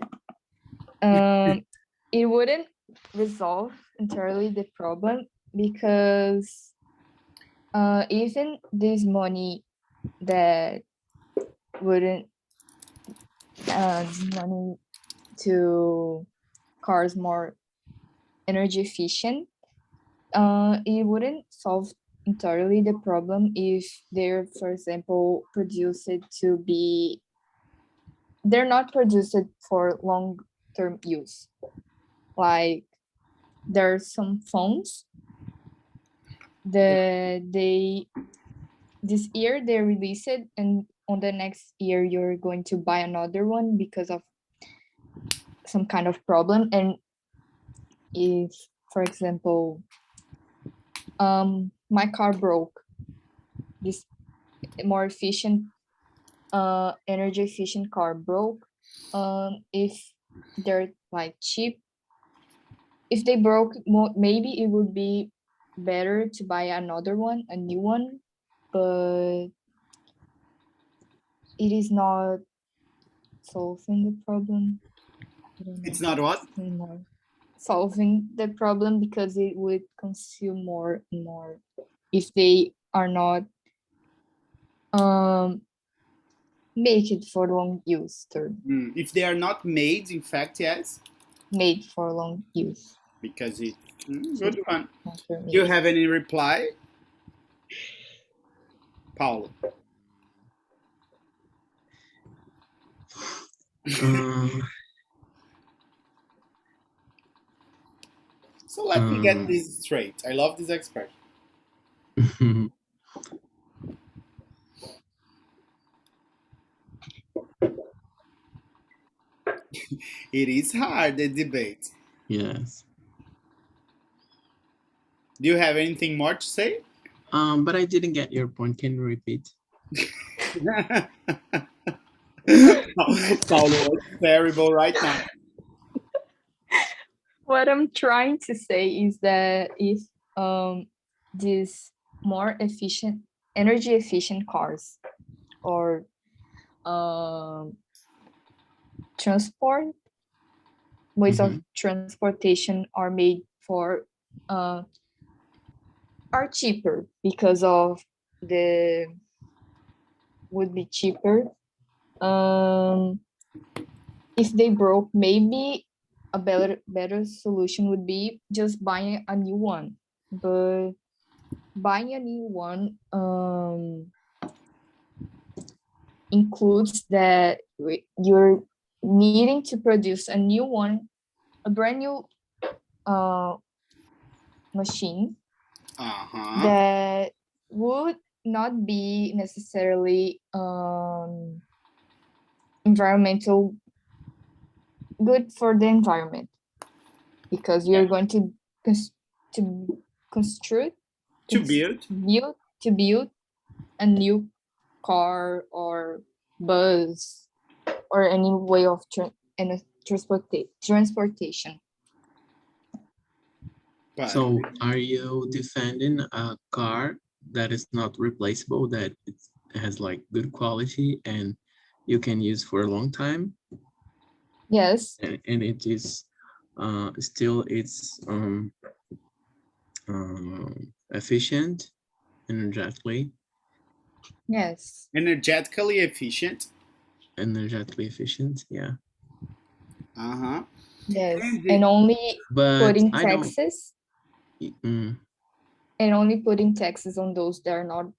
it wouldn't resolve entirely the problem, because even this money that wouldn't money to cars more energy efficient, it wouldn't solve entirely the problem if they're, for example, they're not produced for long long-term use. Like there are some phones that this year they release it, and on the next year you're going to buy another one because of some kind of problem. And if, for example, my car broke, this more efficient, energy efficient car broke, if they're like cheap, if they broke, maybe it would be better to buy another one, a new one, but it is not solving the problem. I don't know It's not what? anymore. Solving the problem, because it would consume more and more if they are not make it for long use term. If they are not made, in fact, yes, Made for long use. because it. Good one. Not for Do you me. have any reply, Paulo? So let me get this straight. I love this expression. It is hard, the debate. Yes. Do you have anything more to say? But I didn't get your point. Can you repeat? Paulo is terrible right now. What I'm trying to say is that if these more efficient, energy efficient cars or transport ways of transportation are made for are cheaper because of the would be cheaper. If they broke, maybe a better solution would be just buying a new one. But buying a new one includes that you're needing to produce a new one, a brand new machine that would not be necessarily environmental good for the environment, because you're going to construct to build a new car or bus or any way of transportation. So are you defending a car that is not replaceable, that it has like good quality and you can use for a long time? Yes. And it is still it's efficient energetically? Yes. Energetically efficient. Energetically efficient, yeah. Yes, and only putting taxes. And only putting taxes on those that are not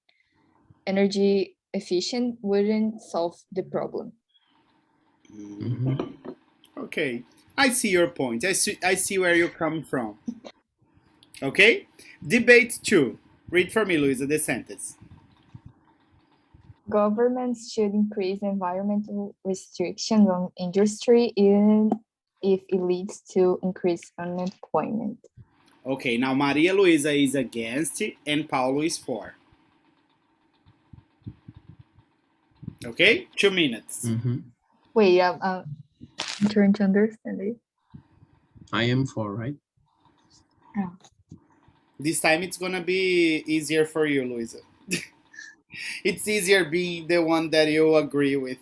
energy efficient wouldn't solve the problem. Okay, I see your point. I see where you come from. Okay, debate 2. Read for me, Luisa, the sentence. Governments should increase environmental restrictions on industry even if it leads to increased unemployment. Okay, now Maria Luisa is against and Paulo is for. Okay, 2 minutes. Wait, I'm trying to understand it. I am for, right? Yeah. This time it's gonna be easier for you, Luisa. It's easier being the one that you agree with.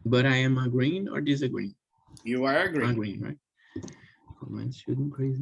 But I am agreeing or disagreeing? You are agreeing. Agreeing, right? Government should increase.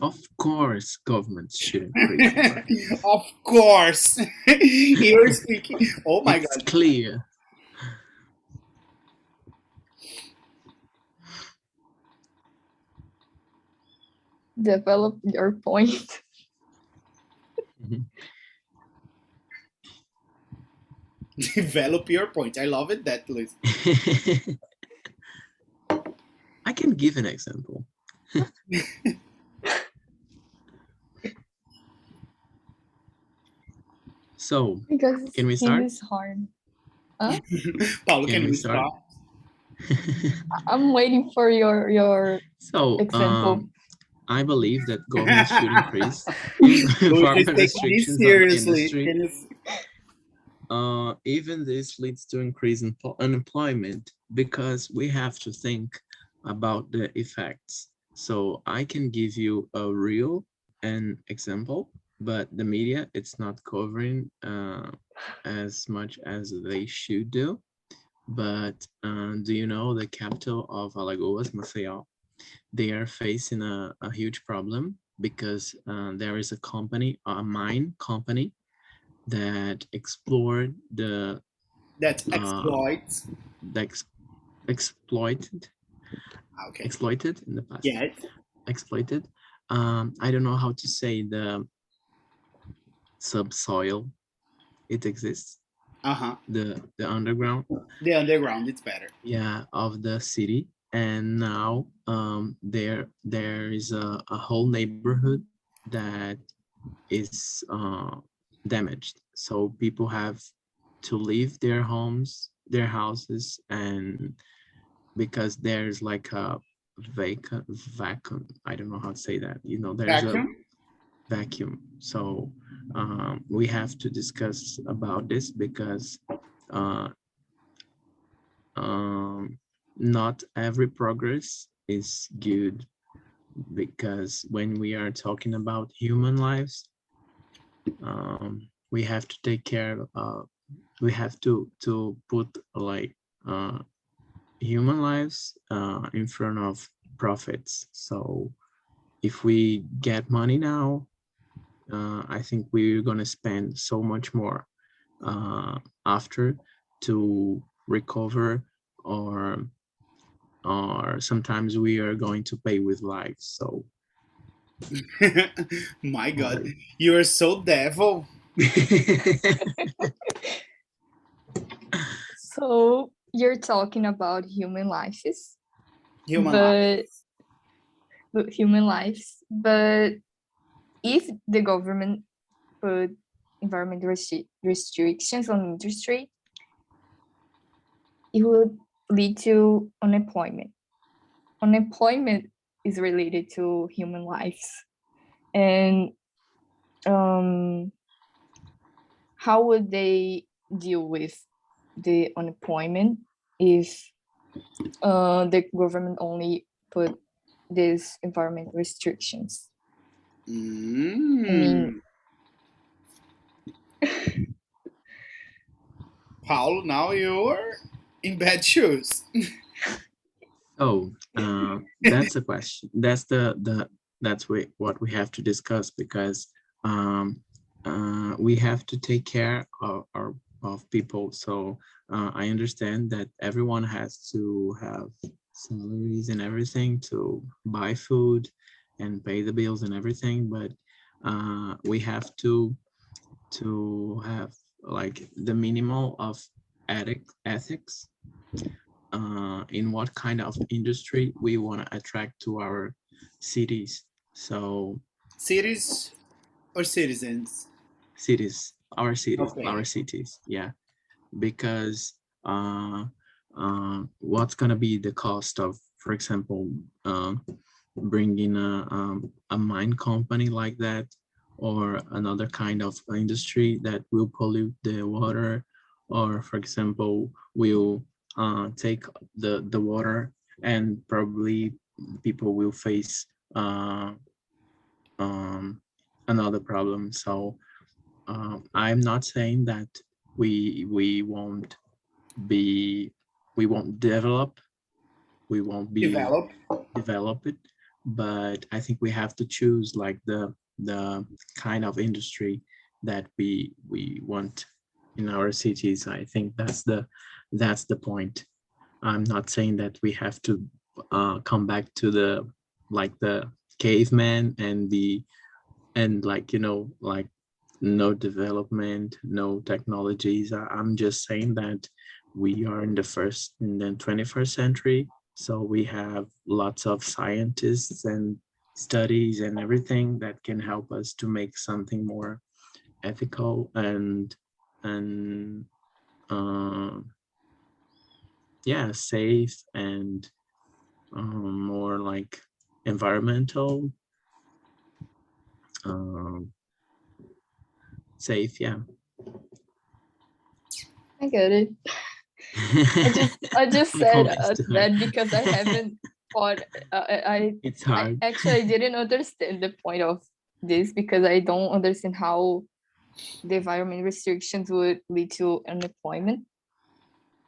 Of course, governments should increase the price. Of course. You're speaking. Oh my It's God. clear. Develop your point. Develop your point. I love it, that Liz. I can give an example. So, Because can we it start? is hard. Huh? Paulo, Can can we we start? start? I'm waiting for your So, example. I believe that governments should increase Luis is environment taking this restrictions on seriously. industry. Can you Even this leads to increase in unemployment because we have to think about the effects. So I can give you a real an example, but the media it's not covering as much as they should do. But do you know the capital of Alagoas, Maceió? They are facing a huge problem because there is a company, a mine company, that explored that uh, exploits? the exploited Okay. exploited in the past Yes. exploited. I don't know how to say the subsoil. It exists. The underground. The underground. It's better. Yeah, of the city. And now there is a whole neighborhood that is damaged. So people have to leave their homes, their houses, and because there's like a vacuum. I don't know how to say that. You know, there's a Vacuum. vacuum. So we have to discuss about this because uh, um, not every progress is good, because when we are talking about human lives, we have to take care we have to put like human lives in front of profits. So if we get money now, I think we're gonna spend so much more after to recover, or sometimes we are going to pay with lives. So My God, you are so devil. So you're talking about human lives, Human but life. human lives. But if the government put environment restrictions on industry, it would lead to unemployment. Unemployment is related to human lives, and how would they deal with the unemployment if the government only put these environment restrictions? I mean, Paulo, now you're in bad shoes. Oh, that's a question. That's that's what we have to discuss, because we have to take care of people. So I understand that everyone has to have salaries and everything to buy food and pay the bills and everything, but we have to have like the minimal of ethics in what kind of industry we want to attract to our cities. So Cities or citizens? our Okay. cities, yeah, because what's gonna be the cost of for example, bringing a mine company like that, or another kind of industry that will pollute the water, or for example, will take the water, and probably people will face um, another problem. So I'm not saying that we won't be we won't develop we won't be Develop. develop it, but I think we have to choose like the kind of industry that we want in our cities. I think that's the point. I'm not saying that we have to come back to the like the caveman and the and like like no development, no technologies. I'm just saying that we are in the 21st century, so we have lots of scientists and studies and everything that can help us to make something more ethical and uh, yeah, safe and more like environmental um, safe. Yeah. I get it. I just My said comments to her. that because I haven't thought. It's I hard. actually didn't understand the point of this because I don't understand how the environment restrictions would lead to unemployment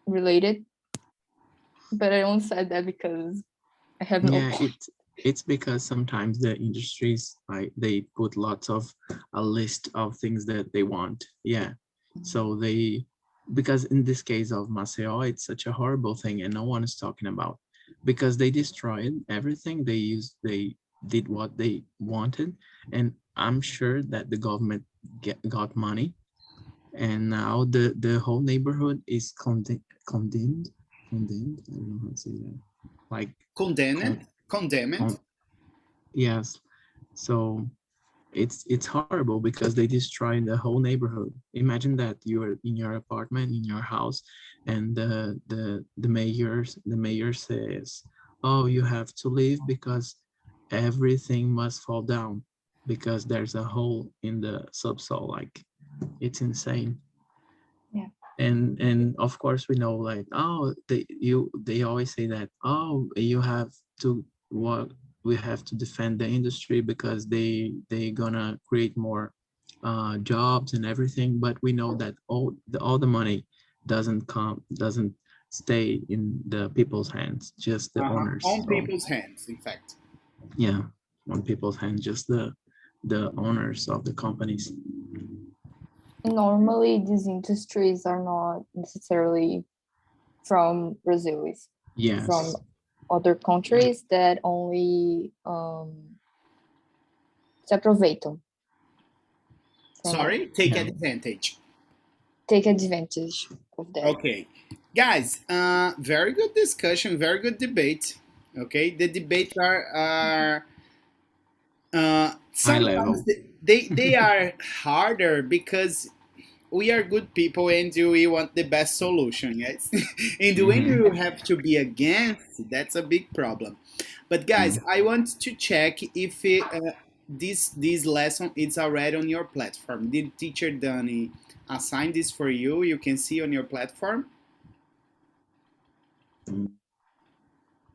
related. But I only said that because I have no Yeah, point. it's because sometimes the industries like they put lots of a list of things that they want. Yeah. So they because in this case of Maceo, it's such a horrible thing and no one is talking about because they destroyed everything they did what they wanted, and I'm sure that the government got money, and now the whole neighborhood is condemned. I don't know how to say that. Like Condemned. con, Condemned. con, yes. So it's horrible because they destroy the whole neighborhood. Imagine that you're in your apartment in your house, and the mayor says, "Oh, you have to leave because everything must fall down because there's a hole in the subsoil." Like it's insane. Yeah. And of course we know like, oh, they always say that, oh, you have to what we have to defend the industry because they gonna create more jobs and everything, but we know that all the money doesn't stay in the people's hands, just the Uh-huh. owners. On So people's hands, in fact. yeah, on people's hands, just the owners of the companies. Normally, these industries are not necessarily from Brazil. It's from Yes. other countries that only se aproveitam from that, Sorry, take Yeah. advantage. take advantage of that. Okay, guys, very good discussion, very good debate. Okay, the debates are High sometimes level. they are harder because we are good people and we want the best solution, yes. And when Hmm. you have to be against, that's a big problem. But guys, I want to check if this lesson is already on your platform. Did teacher Dani assign this for you? You can see on your platform.